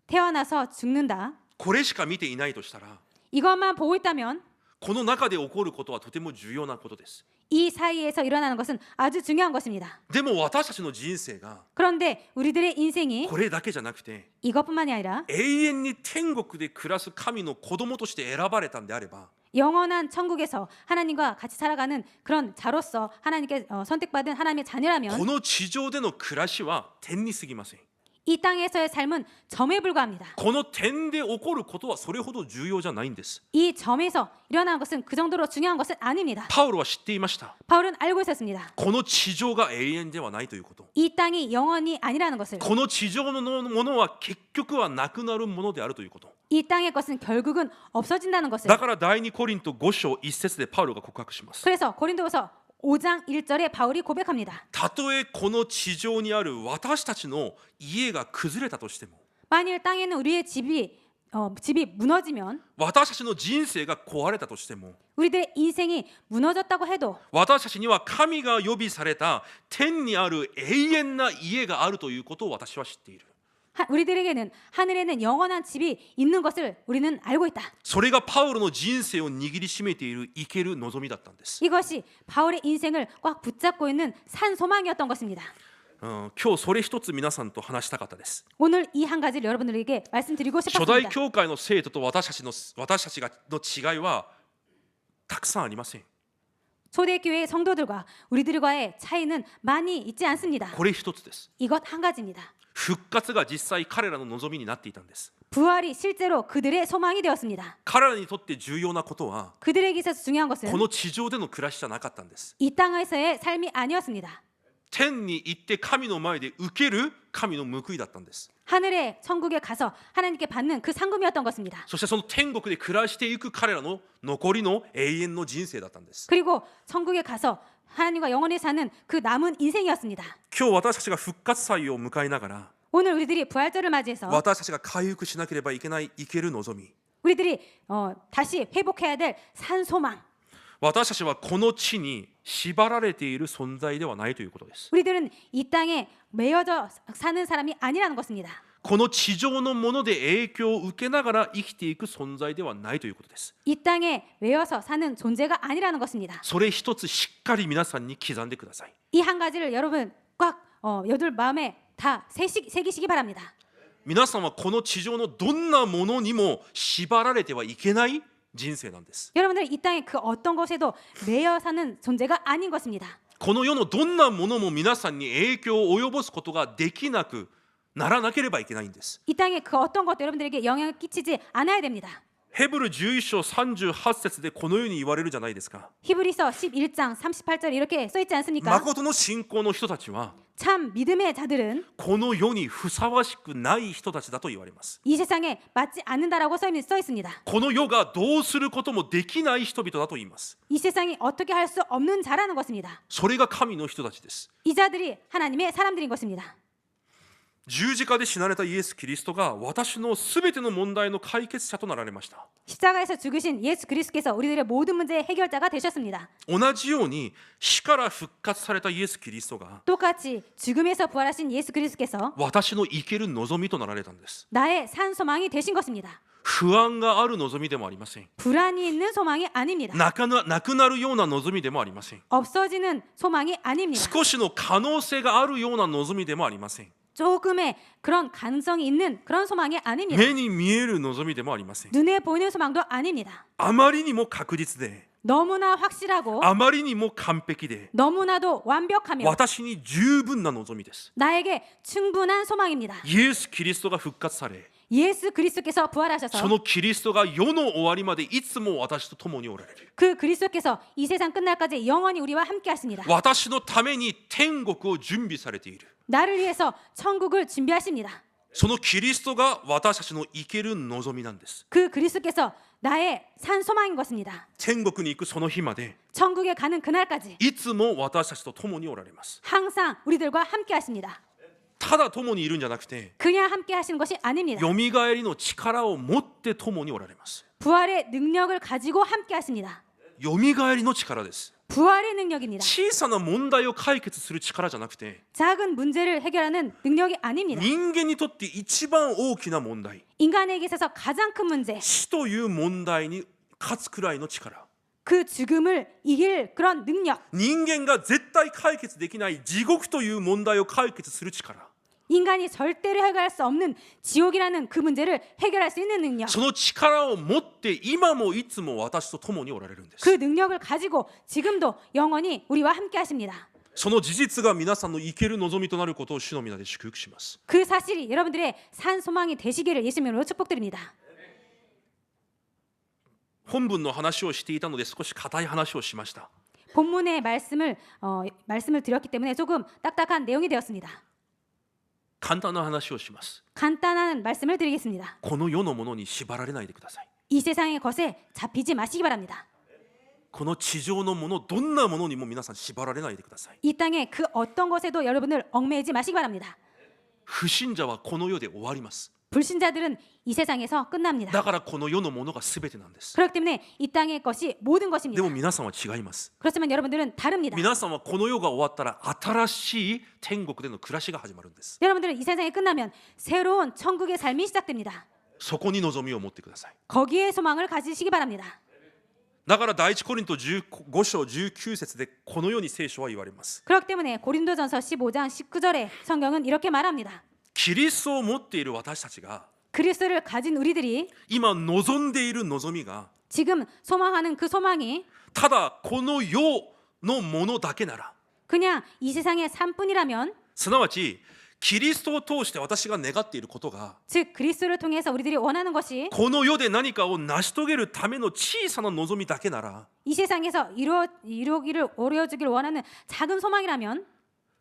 태어나서 죽는다. これしか見ていないとしたら 이것만 보고 있다면 この中で起こることはとても重要なことです。 이 사이에서 일어나는 것은 아주 중요한 것입니다. でも私たちの人生が 그런데 우리들의 인생이 これだけじゃなくて 이것뿐만이 아니라 永遠に天国で暮らす神の子供として選ばれたんであれば 영원한 천국에서 하나님과 같이 살아가는 그런 자로서 하나님께 선택받은 하나님의 こ 자녀라면 の地上での暮らしは天に過ぎません。 이 땅에서의 삶은 점에 불과합니다. この点で起こることはそれほど重要じゃないんです。 이 점에서 일어나는 것은 그 정도로 중요한 것은 아닙니다. パウロは知っていました。 바울은 알고 있었습니다. この地上が永遠ではないということ。 이 땅이 영원히 아니라는 것을. この地上のものは結局はなくなるものであるということ。 이 땅의 것은 결국은 없어진다는 것을. だから第2コリント5章1節でパウロが告白します。 그래서 고린도후서 5장 1절에 바울이 고백합니다. たとえこの地上にある私たちの家が崩れたとしても 만일 땅에 있는 우리의 집이 무너지면 私たちの人生が壊れたとしても 우리들의 인생이 무너졌다고 해도 私たちには神が予備された天にある永遠な家があるということを私は知っている。 우리들에게는 하늘에는 영원한 집이 있는 것을 우리는 알고 있다. それがパウロの人生を握りしめている生ける望みだったんです。 이것이 바울의 인생을 꽉 붙잡고 있는 산 소망이었던 것입니다. 今日それ一つ皆さんと話したかったです。 오늘 이 한 가지를 여러분들에게 말씀드리고 初代 싶었습니다. 教会の生徒と私たちの違いはたくさんありません。 초대교회 성도들과 우리들과의 차이는 많이 있지 않습니다. これ一つです。 이것 한 가지입니다. 復活が実際彼らの望みになっていたんです。 부활이 실제로 그들의 소망이 되었습니다. 彼らにとって重要なことは 그들에게 있어서 중요한 こ 것은 の地上での暮らしじゃなかったんです。 이 땅에서의 삶이 아니었습니다. 天に行って神の前で受ける神の報いだったんです。 하늘의 천국에 가서 하나님께 받는 그 상금이었던 것입니다. そしてその天国で暮らしていく彼らの残りの永遠の人生だったんです。 그리고 천국에 가서 하나님과 영원히 사는 그 남은 인생이었습니다. 今日私たちが復活祭を迎えながら 오늘 우리들이 부활절을 맞이해서 私たちが回復しなければいけない生ける望み 우리들이 다시 회복해야 될 산소망. 私たちはこの地に縛られている存在ではないということです。 우리들은 이 땅에 매여져 사는 사람이 아니라는 것입니다. この地上のもので影響を受けながら生きていく存在ではないということです。 이 땅에 매여서 사는 존재가 아니라는 것입니다. それ一つしっかり皆さんに刻んでください。 이 한 가지를 여러분 꽉 여둘 마음에 다 새기시기 바랍니다. 皆さんはこの地上のどんなものにも縛られてはいけない人生なんです。 여러분들은 이 땅에 그 어떤 것에도 매여 사는 존재가 아닌 것입니다. この世のどんなものも皆さんに影響を及ぼすことができなくならなければいけないんです。 이 땅에 그 어떤 것도 여러분들에게 영향을 끼치지 않아야 됩니다. ヘブル11章38節でこのように言われるじゃないですか。 히브리서 11장 38절 이렇게 써 있지 않습니까? 誠の信仰の人たちは 참 믿음의 자들은 この世にふさわしくない人たちだと言われます。 이 세상에 맞지 않는다라고 써 있습니다. この世がどうすることもできない人々だと言います。 이 세상이 어떻게 할 수 없는 자라는 것입니다. それが神の人たちです。 이 자들이 하나님의 사람들인 것입니다. 十字架で死なれたイエス・キリストが私のすべての問題の解決者となられました。 십자가에서 죽으신 예수 그리스도께서 우리들의 모든 문제의 해결자가 되셨습니다. 同じように死から復活されたイエス・キリストが 똑같이 죽음에서 부활하신 예수 그리스도께서 私の生ける望みとなられたんです。 나의 산 소망이 되신 것입니다. 不安がある望みでもありません。 불안이 있는 소망이 아닙니다. なくなるような望みでもありません。 없어지는 소망이 아닙니다. 少しの可能性があるような望みでもありません。 조금의 그런 가능성이 있는 그런 소망이 아닙니다. 目に見える望みでもありません。 눈에 보이는 소망도 아닙니다. あまりにも確実で 너무나 확실하고 あまりにも完璧で 너무나도 완벽하며 私に十分な望みです。 나에게 충분한 소망입니다. イエス・キリストが復活され 예수 그리스도께서 そ 부활하셔서 のキリストが世の終わりまでいつも私と共におられる。 그 그리스도께서 이 세상 끝날까지 영원히 우리와 함께 하십니다. 私のために天国を準備されている。 나를 위해서 천국을 준비하십니다. そのキリストが私たちの生ける望みなんです。 그 그리스도께서 나의 산 소망인 것입니다. 天国に行くその日まで 천국에 가는 그날까지 いつも私たちと共におられます。 항상 우리들과 함께 하십니다. ただ共にいるんじゃなくて 그냥 함께 하시는 것이 아닙니다. よみがえりの力を持って共におられます。 부활의 능력을 가지고 함께 하십니다. よみがえりの力です。 부활의 능력입니다. 小さな問題を解決する力じゃなくて 작은 문제를 해결하는 능력이 아닙니다. 人間にとって一番大きな問題 인간에게 있어서 가장 큰 문제, 死という問題に勝つくらいの力 그 죽음을 이길 그런 능력, 人間が絶対解決できない地獄という問題を解決する力 인간이 절대로 해결할 수 없는 지옥이라는 그 문제를 해결할 수 있는 능력, その力を持って今もいつも私と共におられるんです。 그 능력을 가지고 지금도 영원히 우리와 함께 하십니다. その事実が皆さんの生ける望みとなることを主の皆で祝福します。 그 사실이 여러분들의 산 소망이 되시기를 예수님으로 축복드립니다. 本文の話をしていたので少し硬い話をしました。 본문의 말씀을 드렸기 때문에 조금 딱딱한 내용이 되었습니다. 簡単な話をします。 간단한 말씀을 드리겠습니다. この世のものに縛られないでください。 이 세상의 것에 잡히지 마시기 바랍니다. この地上のもの、どんなものにも皆さん縛られないでください。 이 땅의 그 어떤 것에도 여러분을 얽매이지 마시기 바랍니다. 不信者はこの世で終わります。 불신자들은 이 세상에서 끝납니다. だからこの世のものが全てなんです。 그렇기 때문에 이 땅의 것이 모든 で 것입니다. も皆さんは違います。 그렇지만 여러분들은 다릅니다. 皆さんはこの世が終わったら新しい天国での暮らしが始まるんです。 여러분들은 이 세상이 끝나면 새로운 천국의 삶이 시작됩니다. そこに望みを持ってください。 거기에 소망을 가지시기 바랍니다. だから第一コリント15章19節でこのように聖書は言われます。 그렇기 때문에 고린도전서 15장 19절에 성경은 이렇게 말합니다. キリストを持っている私たちが 그리스도를 가진 우리들이 今望んでいる望みが 지금 소망하는 그 소망이 ただこの世のものだけなら 그냥 이 세상의 삶뿐이라면 すなわちキリストを通して私が願っていることが 즉 그리스도를 통해서 우리들이 원하는 것이 この世で何かを成し遂げるための小さな望みだけなら 이 세상에서 이루어지기를 원하는 작은 소망이라면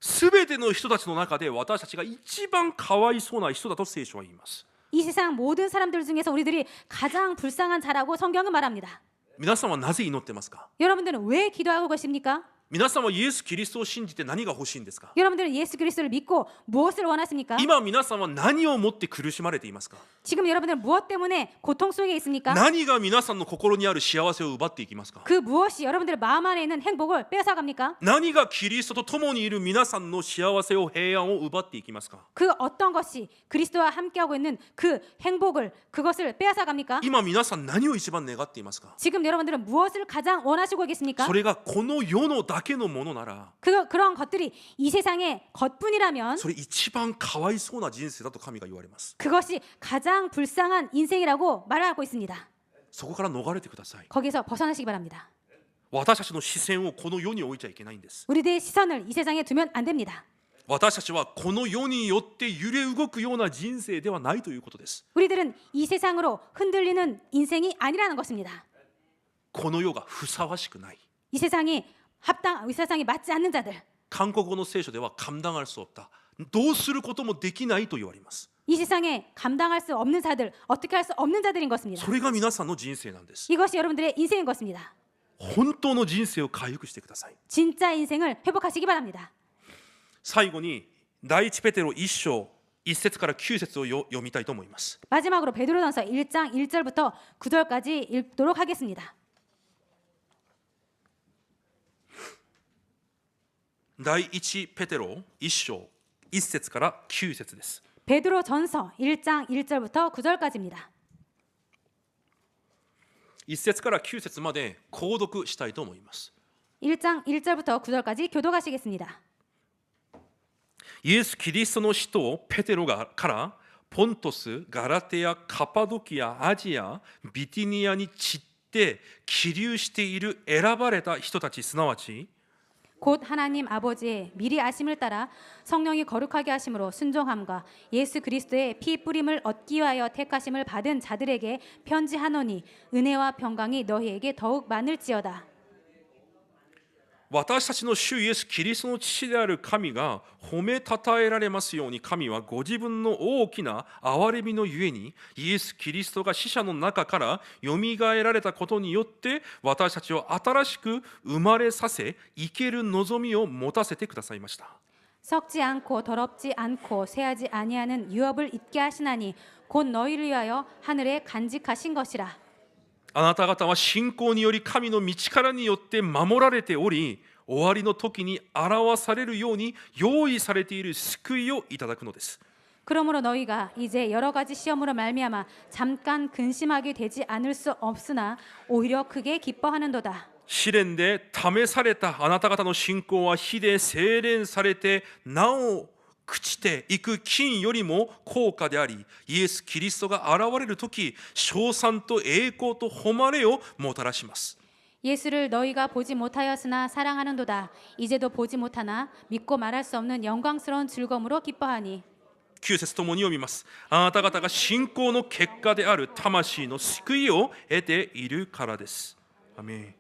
すべての人たちの中で私たちが一番かわいそうな人だと聖書は言います。 이 세상 모든 사람들 중에서 우리들이 가장 불쌍한 자라고 성경은 말합니다. 皆さんはなぜ祈ってますか？ 여러분들은 왜 기도하고 계십니까? 皆さんはイエス・キリストを信じて何が欲しいんですか？ 여러분들은 예수 그리스도를 믿고 무엇을 원하십니까? 今皆さんは何をもって苦しまれていますか？ 지금 여러분들은 무엇 때문에 고통 속에 있습니까? 何が皆さんの心にある幸せを奪っていきますか？ 그 무엇이 여러분들의 마음 안에 있는 행복을 뺏어갑니까? 何がキリストと共にいる皆さんの幸せを平安を奪っていきますか？ 그 어떤 것이 그리스도와 함께하고 있는 그 행복을 그것을 빼앗아갑니까? 今皆さん何を一番願っていますか？ 지금 여러분들은 무엇을 가장 원하시고 계십니까? それがこの世のだけのものなら 그런 것들이 이 세상의 것뿐이라면 それ一番かわいそうな人生だと神が言われます。 그것이 가장 불쌍한 인생이라고 말하고 있습니다. そこから逃れてください。 거기서 벗어나시기 바랍니다. 私たちの視線をこの世に置いちゃいけないんです。 우리들의 시선을 이 세상에 두면 안 됩니다. 私たちはこの世によって揺れ動くような人生ではないということです。 우리들은 이 세상으로 흔들리는 인생이 아니라는 것입니다. この世がふさわしくない。 이 세상이 맞지 않는 자들, 韓国語の聖書では감당할 수 없다。どうすることもできないと言われます。 이 세상에 감당할 수 없는 자들, 어떻게 할 수 없는 자들인 것입니다. それが皆さんの人生なんです。 이것이 여러분들의 인생인 것입니다. 本当の人生を回復してください。 진짜 인생을 회복하시기 바랍니다. 最後に第一ペテロ1章1節から9節を読みたいと思います。 마지막으로 베드로전서 1장 1절부터 9절까지 읽도록 하겠습니다. 第一ペテロ1章1節から9節です。 베드로전서 1장 1절부터 9절까지입니다. 1節から9節まで購読したいと思います。 1장 1절부터 9절까지 교독하시겠습니다. イエス・キリストの使徒ペテロからポントス、ガラテヤ、カパドキア、アジア、ビティニアに散って起立している選ばれた人たち、すなわち 곧 하나님 아버지의 미리 아심을 따라 성령이 거룩하게 하심으로 순종함과 예수 그리스도의 피 뿌림을 얻기 위하여 택하심을 받은 자들에게 편지하노니 은혜와 평강이 너희에게 더욱 많을지어다. 私たちの主イエス・キリストの父である神が褒めたたえられますように、神はご自分の大きな憐れみのゆえにイエス・キリストが死者の中からよみがえられたことによって私たちを新しく生まれさせ生ける望みを持たせてくださいました。 썩지 않고 더럽지 않고 쇠하지 아니하는 유업을 잊게 하시나니 곧 너희를 위하여 하늘에 간직하신 것이라. あなた方は信仰により神の道からによって守られており、終わりの時に表されるように用意されている救いをいただくのです。 그러므로 너희가 이제 여러 가지 시험으로 말미암아 잠깐 근심하게 되지 않을 수 없으나 오히려 크게 기뻐하는도다. 試練で試されたあなた方の信仰は火で精錬されてなお朽ちていく金よりも高価であり、イエス・キリストが現れる時、称賛と栄光と誉れをもたらします。 예수를 너희가 보지 못하였으나 사랑하는도다. 이제도 보지 못하나 믿고 말할 수 없는 영광스러운 즐거움으로 기뻐하니. 9節ともに読みます。あなた方が信仰の結果である魂の救いを得ているからです。アメン。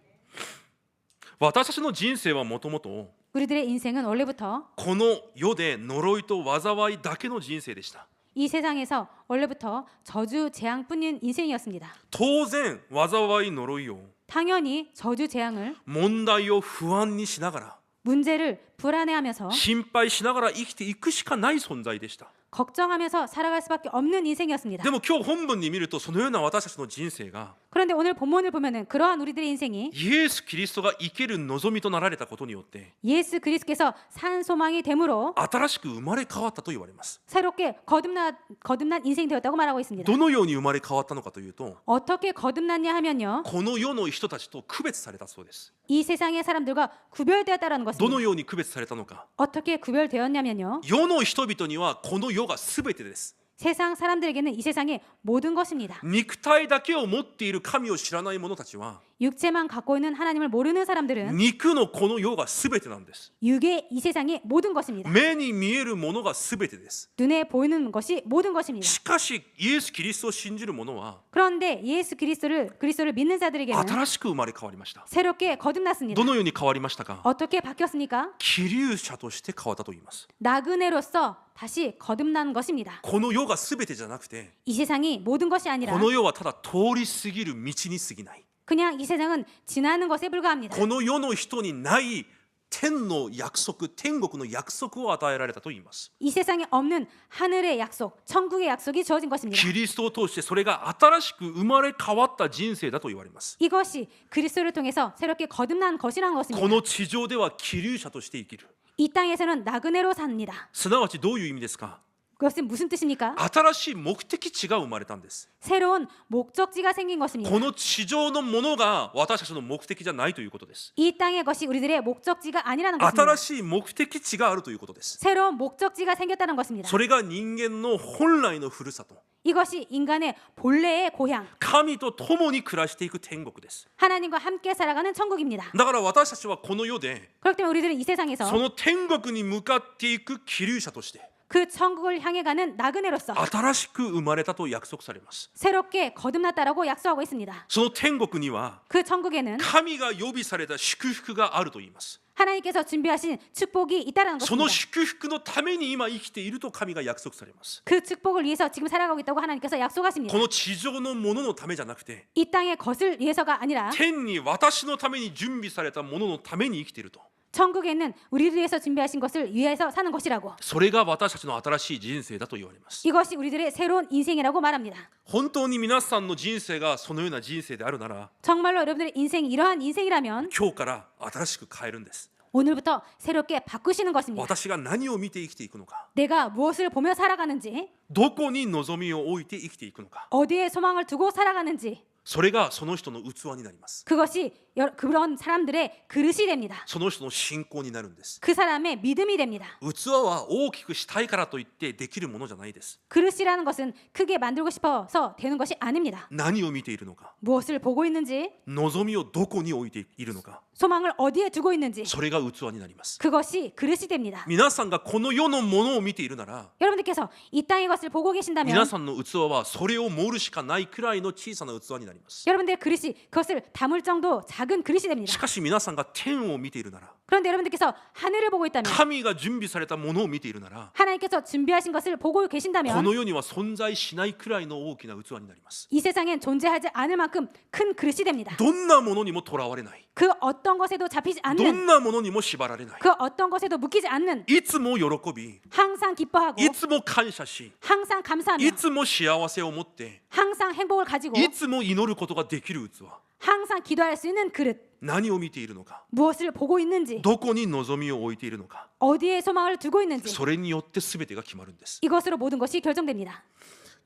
私たちの人生はもともと 우리들의 인생은 원래부터 この世で呪いと災いだけの人生でした。 이 세상에서 원래부터 저주 재앙뿐인 인생이었습니다. 当然災い呪いを 당연히 저주 재앙을 問題を不安にしながら 문제를 불안해하면서 心配しながら生きていくしかない存在でした。 걱정하면서 살아갈 수밖에 없는 인생이었습니다. でも今日本文に見るとそのような私たちの人生が 그런데 오늘 본문을 보면은 그러한 우리들의 인생이 イエス・キリストが生ける望みとなられたことによって 예수 그리스도께서 산 소망이 됨으로 新しく生まれ変わったと言われます。 새롭게 거듭난 인생이 되었다고 말하고 있습니다. どのように生まれ変わったのかというと、 어떻게 거듭났냐 하면요. この世の人たちと区別されたそうです。 이 세상의 사람들과 구별되었다라는 ど 것입니다. のように区別されたのか。 어떻게 구별되었냐면요. 世の人々にはこの世が全てです。 세상 사람들에게는 이 세상의 모든 것입니다. 肉体だけを持っている神を知らない者たちは 육체만 갖고 있는 하나님을 모르는 사람들은 肉のこの世が全てなんです。 육의 이 세상이 모든 것입니다. 目に見えるものが全てです。 눈에 보이는 것이 모든 것입니다. しかしイエス・キリストを信じる者は 그런데 예수 그리스도를 믿는 자들에게는 新しく生まれ変わりました。 새롭게 거듭났습니다. どのように変わりましたか？ 어떻게 바뀌었습니까? 希留者として変わったと言います。 나그네로서 다시 거듭난 것입니다. この世が全てじゃなくて、 이 세상이 모든 것이 아니라 この世はただ通り過ぎる道に過ぎない。 그냥 이 세상은 지나는 것에 불과합니다. この世の人にない天の約束、天国の約束を与えられたと言います。 이 세상에 없는 하늘의 약속, 천국의 약속이 주어진 것입니다. キリストを通してそれが新しく生まれ変わった人生だと言われます。 이것이 그리스도를 통해서 새롭게 거듭난 것이라는 こ 것입니다. の地上では希留者として生きる。 이 땅에서는 나그네로 삽니다. すなわちどういう意味ですか？ 그것은 무슨 뜻입니까? 新しい目的地が生まれたんです。 새로운 목적지가 생긴 것입니다. この地上のものが私たちの目的じゃないということです。 이 땅의 것이 우리들의 목적지가 아니라는 것입니다. 新しい目的地があるということです。 새로운 목적지가 생겼다는 것입니다. それが人間の本来のふるさと、 이것이 인간의 본래의 고향, 神と共に暮らしていく天国です。 하나님과 함께 살아가는 천국입니다. だから私たちはこの世で 그렇기 때문에 우리들은 이 세상에서 その天国に向かっていく希留者として 그 천국을 향해 가는 나그네로서 新しく生まれたと約束されます。 새롭게 거듭났다라고 약속하고 있습니다. その天国には 그 천국에는 神が予備された祝福があると言います。 하나님께서 준비하신 축복이 있다는 その 것입니다. 祝福のために今生きていると神が約束されます。 그 축복을 위해서 지금 살아가고 있다고 하나님께서 약속하십니다. この地上のもののためじゃなくて、 이 땅의 것을 위해서가 아니라 天に私のために準備されたもののために生きていると。 천국에는 우리를 위해서 준비하신 것을 위해서 사는 것이라고. それが私たちの新しい人生だと言われます。 이것이 우리들의 새로운 인생이라고 말합니다. 本当に皆さんの人生がそのような人生であるなら、 정말로 여러분들의 인생이 이러한 인생이라면 今日から新しく変えるんです。 오늘부터 새롭게 바꾸시는 것입니다. 私が何を見て生きていくのか、 내가 무엇을 보며 살아가는지, どこに望みを置いて生きていくのか、 어디에 소망을 두고 살아가는지, それがその人の器になります。 그것이 그런 사람들의 그릇이 됩니다. その人の信仰になるんです。 그 사람의 믿음이 됩니다. 器は大きくしたいからといってできるものじゃないです。 그릇이라는 것은 크게 만들고 싶어서 되는 것이 아닙니다. 何を見ているのか、 무엇을 보고 있는지, 望みをどこに置いているのか、 소망을 어디에 두고 있는지, それが器になります。 그것이 그릇이 됩니다. 皆さんがこの世のものを見ているなら、 여러분들께서 이 땅의 것을 보고 계신다면 皆さんの器はそれを盛るしかないくらいの小さな器になります。 여러분들의 그릇이 그것을 담을 정도 작은 그릇이 し 됩니다. かし皆さんが天を見ているなら、 그런데 여러분들께서 하늘을 보고 있다면 神が準備されたものを見ているなら、 하나님께서 준비하신 것을 보고 こ 계신다면 の世には存在しないくらいの大きな器になります。 이 세상엔 존재하지 않을 만큼 큰 그릇이 됩니다. どんなものにもとらわれない、 그 어떤 것에도 잡히지 ど 않는, んなものにも縛られない、 그 어떤 것에도 묶이지 않는, いつも喜び、 항상 기뻐하고 いつも感謝し、 항상 감사하며 いつも幸せを持って、 항상 행복을 가지고 いつも祈ることができる器。 항상 기도할 수 있는 그릇, 何を見ているのか、 무엇을 보고 있는지, どこに望みを置いているのか、 어디에 소망을 두고 있는지, それによって全てが決まるんです。 이것으로 모든 것이 결정됩니다.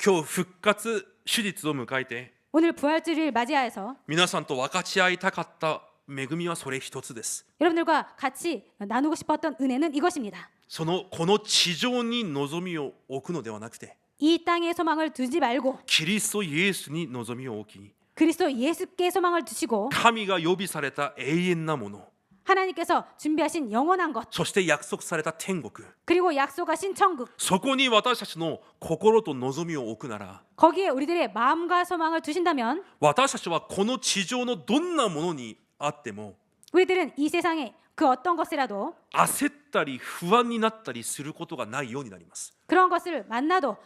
今日復活手術を迎えて 오늘 부활주를 맞이하여서 皆さんと分かち合いたかった恵みはそれ一つです。 여러분들과 같이 나누고 싶었던 은혜는 이것입니다. この地上に望みを置くのではなくて、 이 땅에 소망을 두지 말고 キリストイエスに望みを置き、 그리스도 예수께 소망을 두시고 神が予備された永遠なもの、 하나님께서 준비하신 영원한 것, そして約束された天国、 그리고 약속하신 천국, そこに私たちの心と望みを置くなら、 거기에 우리들의 마음과 소망을 두신다면 私たちはこの地上のどんなものにあっても 우리들은 이 세상에 그 어떤 것이라도 焦ったり不安になったりすることがないようになります。 그런 것을 만나도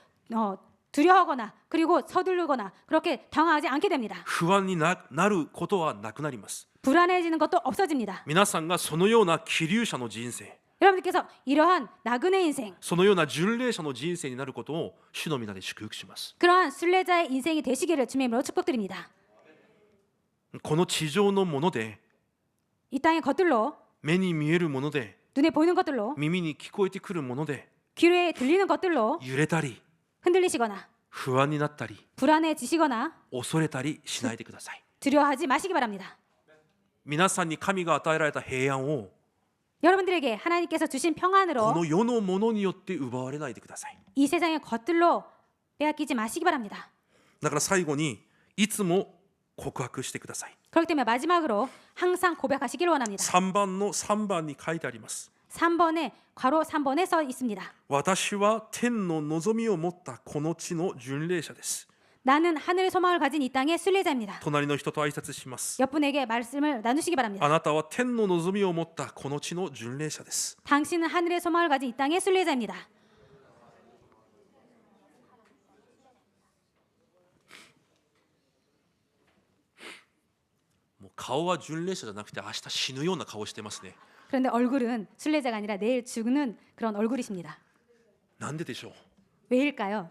두려워하거나 그리고 서두르거나 그렇게 당황하지 않게 됩니다. 不安になることはなくなります。 불안해지는 것도 없어집니다. 皆さんがそのような希留者の人生、 여러분들께서 이러한 나그네 인생, そのような巡礼者の人生になることを主の皆で祝福します。 그러한 순례자의 인생이 되시기를 주님의 이름으로 축복드립니다. この地上のもので、 이 땅의 것들로, 目に見えるもので、 눈에 보이는 것들로, 耳に聞こえてくるもので 귀에 들리는 것들로 揺れたり 흔들리시거나 不安になったり 불안해지시거나 恐れたりしないでください。 두려워하지 마시기 바랍니다. 皆さんに神が与えられた平安を 여러분들에게 하나님께서 주신 こ 평안으로 の世のものによって奪われないでください。 이 세상의 것들로 빼앗기지 마시기 바랍니다. だから最後にいつも告白してください。 그렇기 때문에 마지막으로 항상 고백하시길 원합니다. 3番の3番に書いてあります。 3번에 괄호 3번에 써 있습니다. 私は天の望みを持ったこの地の巡礼者です。 나는 하늘의 소망을 가진 이 땅의 순례자입니다. 隣の人と挨拶します。 옆분에게 말씀을 나누시기 바랍니다. あなたは天の望みを持ったこの地の巡礼者です。 당신은 하늘의 소망을 가진 이 땅의 순례자입니다. もう顔は巡礼者じゃなくて明日死ぬような顔してますね。 그런데 얼굴은 순례자가 아니라 내일 죽는 그런 얼굴이십니다. なんででしょう。 왜일까요?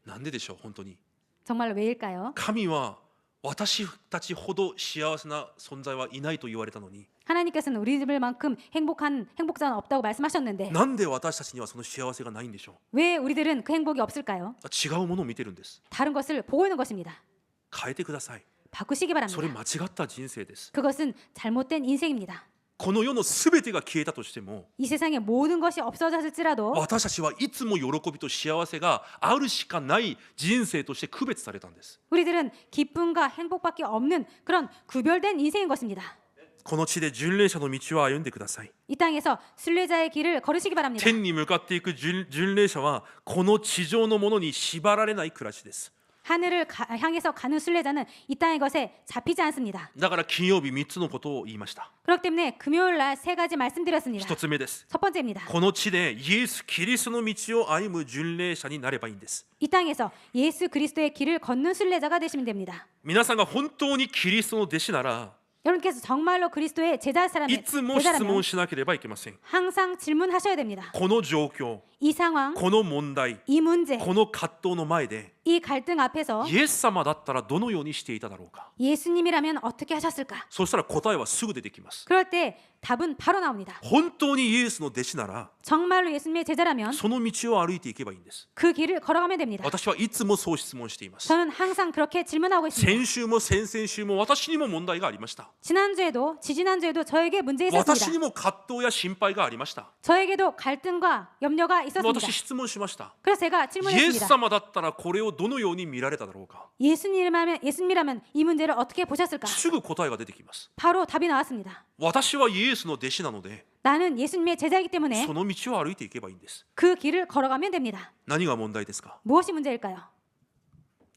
なんででしょう。本当に 정말로 왜일까요? 神は私たちほど幸せな存在はいないと言われたのに、 하나님께서는 우리들만큼 행복한 행복자는 없다고 말씀하셨는데 なんで私たちにはその幸せがないんでしょう。 왜 우리들은 그 행복이 없을까요? 違うものを見てるんです。 다른 것을 보고 있는 것입니다. 変えてください。 바꾸시기 それ 바랍니다. 間違った人生です。 그것은 잘못된 인생입니다. この世のすべてが消えたとしても、 이 세상의 모든 것이 없어졌을지라도 私たちはいつも喜びと幸せがあるしかない人生として区別されたんです。 우리들은 기쁨과 행복밖에 없는 그런 구별된 인생인 것입니다. この地で巡礼者の道を歩んでください。 이 땅에서 순례자의 길을 걸으시기 바랍니다. 天に向かっていく巡礼者はこの地上のものに縛られない暮らしです。 하늘을 향해서 가는 순례자는 이 땅의 것에 잡히지 않습니다. だから金曜日3つのことを言いました。 그렇기 때문에 금요일 날 3가지 말씀드렸습니다. 1つ目です。 첫 번째입니다. この地でイエス・キリストの道を歩む巡礼者になればいいんです。 이 땅에서 예수 그리스도의 길을 걷는 순례자가 되시면 됩니다. 皆さんが本当にキリストの弟子なら、 여러분께서 정말로 그리스도의 いつも質 제자라면 問しなければいけません。 항상 질문하셔야 됩니다. この状況、 이 상황, この問題、 이 문제, この葛藤の前で、 이 갈등 앞에서 イエス様だったらどのようにしていただろうか。 예수님이라면 어떻게 하셨을까? そしたら答えはすぐ出てきます。 그럴 때 답은 바로 나옵니다. 本当にイエスの弟子なら、 정말로 예수님의 제자라면 その道を歩いていけばいいんです。 그 길을 걸어가면 됩니다. 私はいつもそう質問しています。 저는 항상 그렇게 질문하고 있습니다. 先週も先々週も私にも問題がありました。 지난주에도 지지난주에도 저에게 문제 私に 있었습니다. も葛藤や心配がありました。 저에게도 갈등과 염려가 있었습니다. 私質問しました。 그래서 제가 イエス 질문했습니다. 様だったらこれをどのように見られただろうか。 예수님이라면 이 문제를 어떻게 보셨을까? すぐ答えが出てきます。 바로 답이 나왔습니다. 私はイエスの弟子なので、 나는 예수님의 제자이기 때문에 その道を歩いていけばいいんです。 그 길을 걸어가면 됩니다. 何が問題ですか。 무엇이 문제일까요?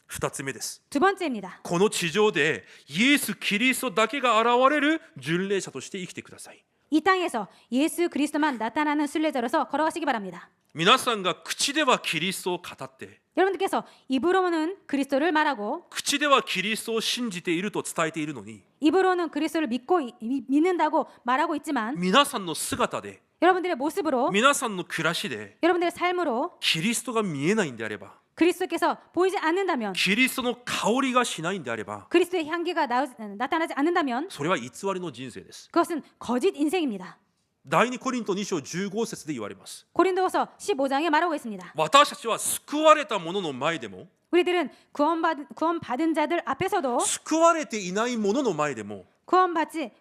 2つ目です。 두 번째입니다. この地上でイエス・キリストだけが現れる巡礼者として生きてください。 이 땅에서 예수 그리스도만 나타나는 순례자로서 걸어가시기 바랍니다. 皆さんが口ではキリストを語って、 여러분들께서 입으로는 그리스도를 말하고 口ではキリストを信じていると伝えているのに、 입으로는 그리스도를 믿는다고 말하고 있지만 皆さんの姿で、 여러분들의 모습으로 皆さんの暮らしで 여러분들의 삶으로 キリストが見えないんであれば、 그리스도께서 보이지 않는다면 キリストの香りがしないんであれば、 그리스도의 향기가 나타나지 않는다면 それは偽りの人生です。 그것은 거짓 인생입니다. 第2コリント2章15節で言われます。 고린도후서 15장에 말하고 있습니다. 私たちは救われた者の前でも、 우리들은 구원받은 자들 앞에서도 救われていない者の前でも、 구원받지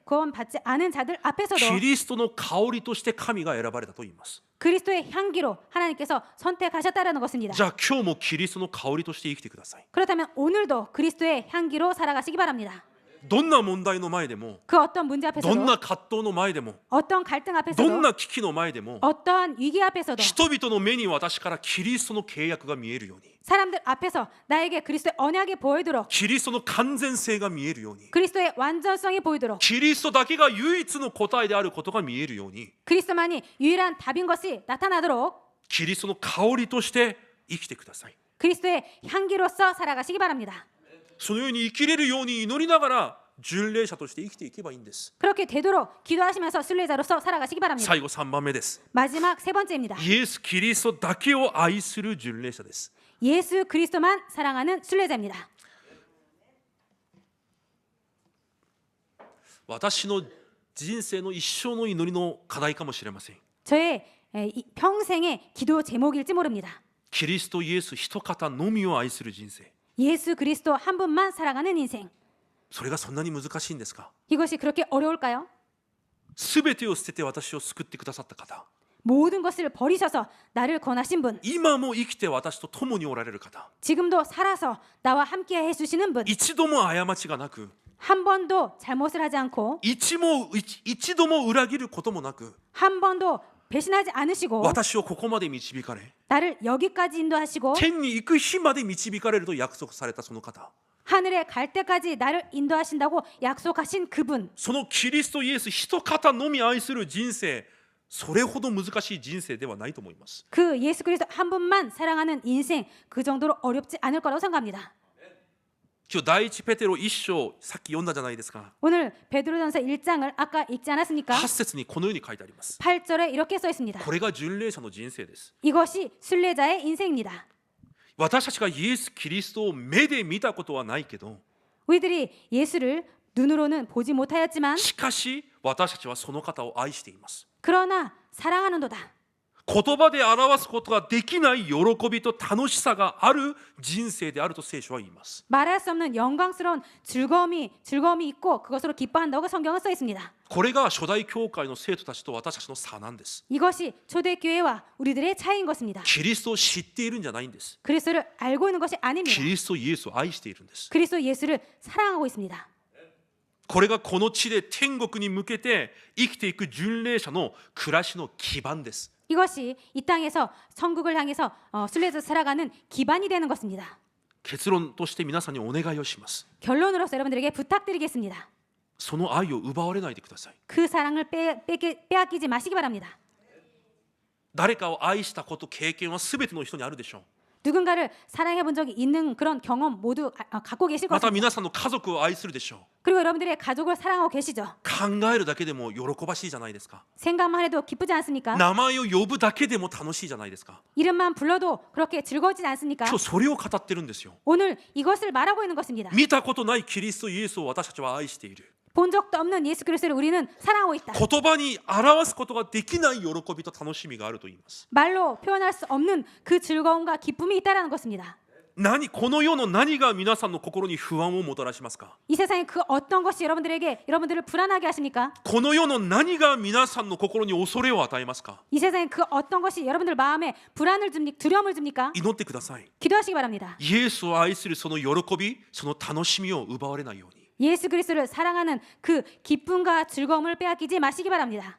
않은 자들 앞에서도 キリストの香りとして神が選ばれたと言います。 그리스도의 향기로 하나님께서 선택하셨다라는 것입니다. じゃあ今日もキリストの香りとして生きてください。 그렇다면 오늘도 그리스도의 향기로 살아가시기 바랍니다. どんな問題の前でも、 그 어떤 문제 どん 앞에서도 な葛藤の前でも、 어떤 갈등 どん 앞에서도 な危機の前でも、 어떠한 위기 앞에서도 人々の目に私からキリストの契約が見えるように、 사람들 앞에서 나에게 그리스도의 언약이 보이도록 キリストの完全性が見えるように、 그리스도의 완전성이 보이도록 キリストだけが唯一の答えであることが見えるように、 그리스도만이 유일한 답인 것이 나타나도록 キリストの香りとして生きてください。 그리스도의 향기로서 살아가시기 바랍니다. そのように生きれるように祈りながら巡礼者として生きていけばいいんです。 그렇게 되도록 기도하시면서 순례자로서 살아가시기 바랍니다. 最後3番目です。 마지막 세 번째입니다. イエス・キリストだけを愛する巡礼者です。 예수 그리스도만 사랑하는 순례자입니다. 私の人生の一生の祈りの課題かもしれません。 저의 평생의 기도 제목일지 모릅니다. キリストイエス一方のみを愛する人生。 예수 그리스도 한 분만 살아가는 인생. それがそんなに難しいんですか。 이것이 그렇게 어려울까요? すべてを捨てて私を救ってくださった方、 모든 것을 버리셔서 나를 권하신 분, 今も生きて私と共におられる方、 지금도 살아서 나와 함께 해주시는 분, 一度も過ちがなく、한 번도 잘못을 하지 않고 一度も裏切ることもなく 한 번도 배신하지 않으시고 私をここまで導かれ 나를 여기까지 인도하시고 天に行く日まで導かれると約束されたその方 하늘에 갈 때까지 나를 인도하신다고 약속하신 그분, そのキリストイエス一方のみ愛する人生それほど難しい人生ではないと思います 그 예수 그리스도 한 분만 사랑하는 인생, 그 정도로 어렵지 않을 거라고 생각합니다. 今日第一ペテロ1章さっき読んだじゃないですか 오늘 베드로전서 1장을 아까 읽지 않았습니까? 8節にこのように書いてあります 8절에 이렇게 써 있습니다. これが巡礼者の人生です 이것이 순례자의 인생입니다. 私たちがイエス・キリストを目で見たことはないけど 우리들이 예수를 눈으로는 보지 못하였지만 しかし私たちはその方を愛しています 그러나 사랑하는도다. 言葉で表すことができない喜びと楽しさがある人生であると聖書は言います 말할 수 없는 영광스러운 즐거움이 있고 그것으로 기뻐한다고 성경은 써 있습니다. これが初代教会の生徒たちと私たちの差なんです 이것이 초대교회와 우리들의 차이인 것입니다. キリストを知っているんじゃないんです 그리스도를 알고 있는 것이 キ 아닙니다. リストイエスを愛しているんです 그리스도 예수를 사랑하고 있습니다. これがこの地で天国に向けて生きていく巡礼者の暮らしの基盤です 이것이 이 땅에서 천국을 향해서 순례자 살아가는 기반이 되는 것입니다. 結論として皆さんにお願いをします 결론으로서 여러분들에게 부탁드리겠습니다. その愛を奪われないでください 그 사랑을 빼앗기지 마시기 바랍니다. 誰かを愛したこと経験は全ての人にあるでしょう 누군가를 사랑해 본 적이 있는 그런 경험 모두 갖고 계실 また 것입니다. 皆さんの家族を愛するでしょう 그리고 여러분들의 가족을 사랑하고 계시죠. 考えるだけでも喜ばしいじゃないですか 생각만 해도 기쁘지 않습니까? 名前を呼ぶだけでも楽しいじゃないですか 이름만 불러도 그렇게 즐거워지지 않습니까? 今日それを語ってるんですよ 오늘 이것을 말하고 있는 것입니다. 見たことないキリストイエスを私たちは愛している 본 적도 없는 예수 그리스도를 우리는 사랑하고 있다. 言葉に表すことができない喜びと楽しみがあると言います 말로 표현할 수 없는 그 즐거움과 기쁨이 있다라는 것입니다. この世の何が皆さんの心に不安をもたらしますか 이 세상의 그 어떤 것이 여러분들을 불안하게 하십니까? この世の何が皆さんの心に恐れを与えますか 이 세상의 그 어떤 것이 여러분들 마음에 불안을 줍니까? 두려움을 줍니까? 祈ってください 기도하시기 바랍니다. イエスを愛するその喜びその楽しみを奪われないように 예수 그리스도를 사랑하는 그 기쁨과 즐거움을 빼앗기지 마시기 바랍니다.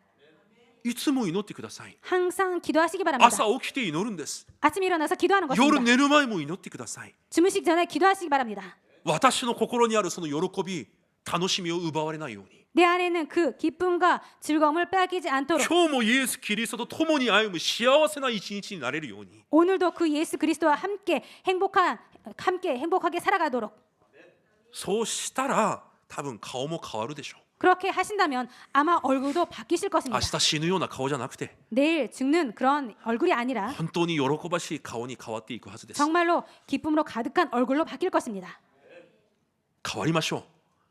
いつも祈ってください 항상 기도하시기 바랍니다. 朝起きて祈るんです 아침에 일어나서 기도하는 夜 것입니다. 寝る前も祈ってください 주무시기 전에 기도하시기 바랍니다. 私の心にあるその喜び楽しみを奪われないように 내 안에 있는 그 기쁨과 즐거움을 빼앗기지 않도록 今日もイエス・キリストと共に歩む幸せな一日になれるように 오늘도 그 예수 그리스도와 함께 행복하게 살아가도록 そうしたら多分顔も変わるでしょう 그렇게 하신다면 아마 얼굴도 바뀌실 明 것입니다. 日死ぬような顔じゃなくて 내일 죽는 그런 얼굴이 아니라 本当に喜ばしい顔に変わっていくはずです 정말로 기쁨으로 가득한 얼굴로 바뀔 것입니다. 変わりましょう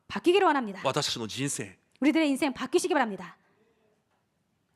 바뀌기를 원합니다. 私たちの人生 우리들의 인생 바뀌시기 바랍니다.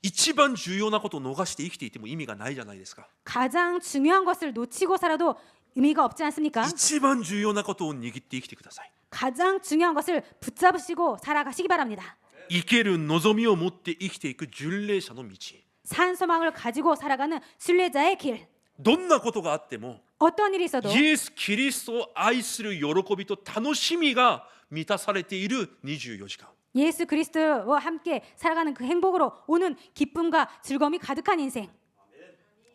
一番重要なことを逃して生きていても意味がないじゃないですか 가장 중요한 것을 놓치고 살아도 의미가 없지 않습니까? 一番重要なことを握って生きてください 가장 중요한 것을 붙잡으시고 살아가시기 바랍니다. 生ける望みを持って生きていく巡礼者の道 산소망을 가지고 살아가는 순례자의 길. どんなことがあっても 어떤 일이 있어도 イエス・キリストを愛する喜びと楽しみが満たされている24時間 예수 그리스도와 함께 살아가는 그 행복으로 오는 기쁨과 즐거움이 가득한 인생.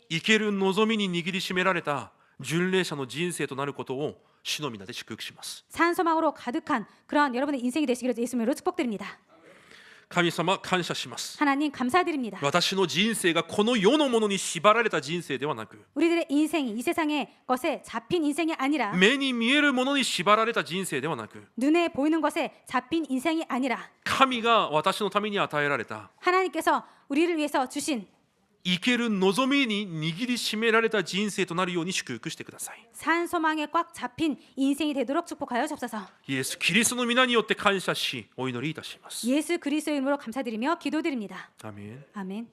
生ける望みに握りしめられた巡礼者の人生となることを主の皆で祝福します 산소망으로 가득한 그런 여러분의 인생이 되시기를 예수님으로 축복드립니다. 神様感謝します 하나님 감사드립니다. 私の人生がこの世のものに縛られた人生ではなく 우리들의 인생이 이 세상의 것에 잡힌 인생이 아니라 目に見えるものに縛られた人生ではなく 눈에 보이는 것에 잡힌 인생이 아니라 神が私のために与えられた 하나님께서 우리를 위해서 주신 生ける望みに握りしめられた人生となるように祝福してください 산소망에 꽉 잡힌 인생이 되도록 축복하여 주옵소서. イエス・キリストの皆によって感謝しお祈りいたします 예수 그리스도의 이름으로 감사드리며 기도드립니다. アメン 아멘.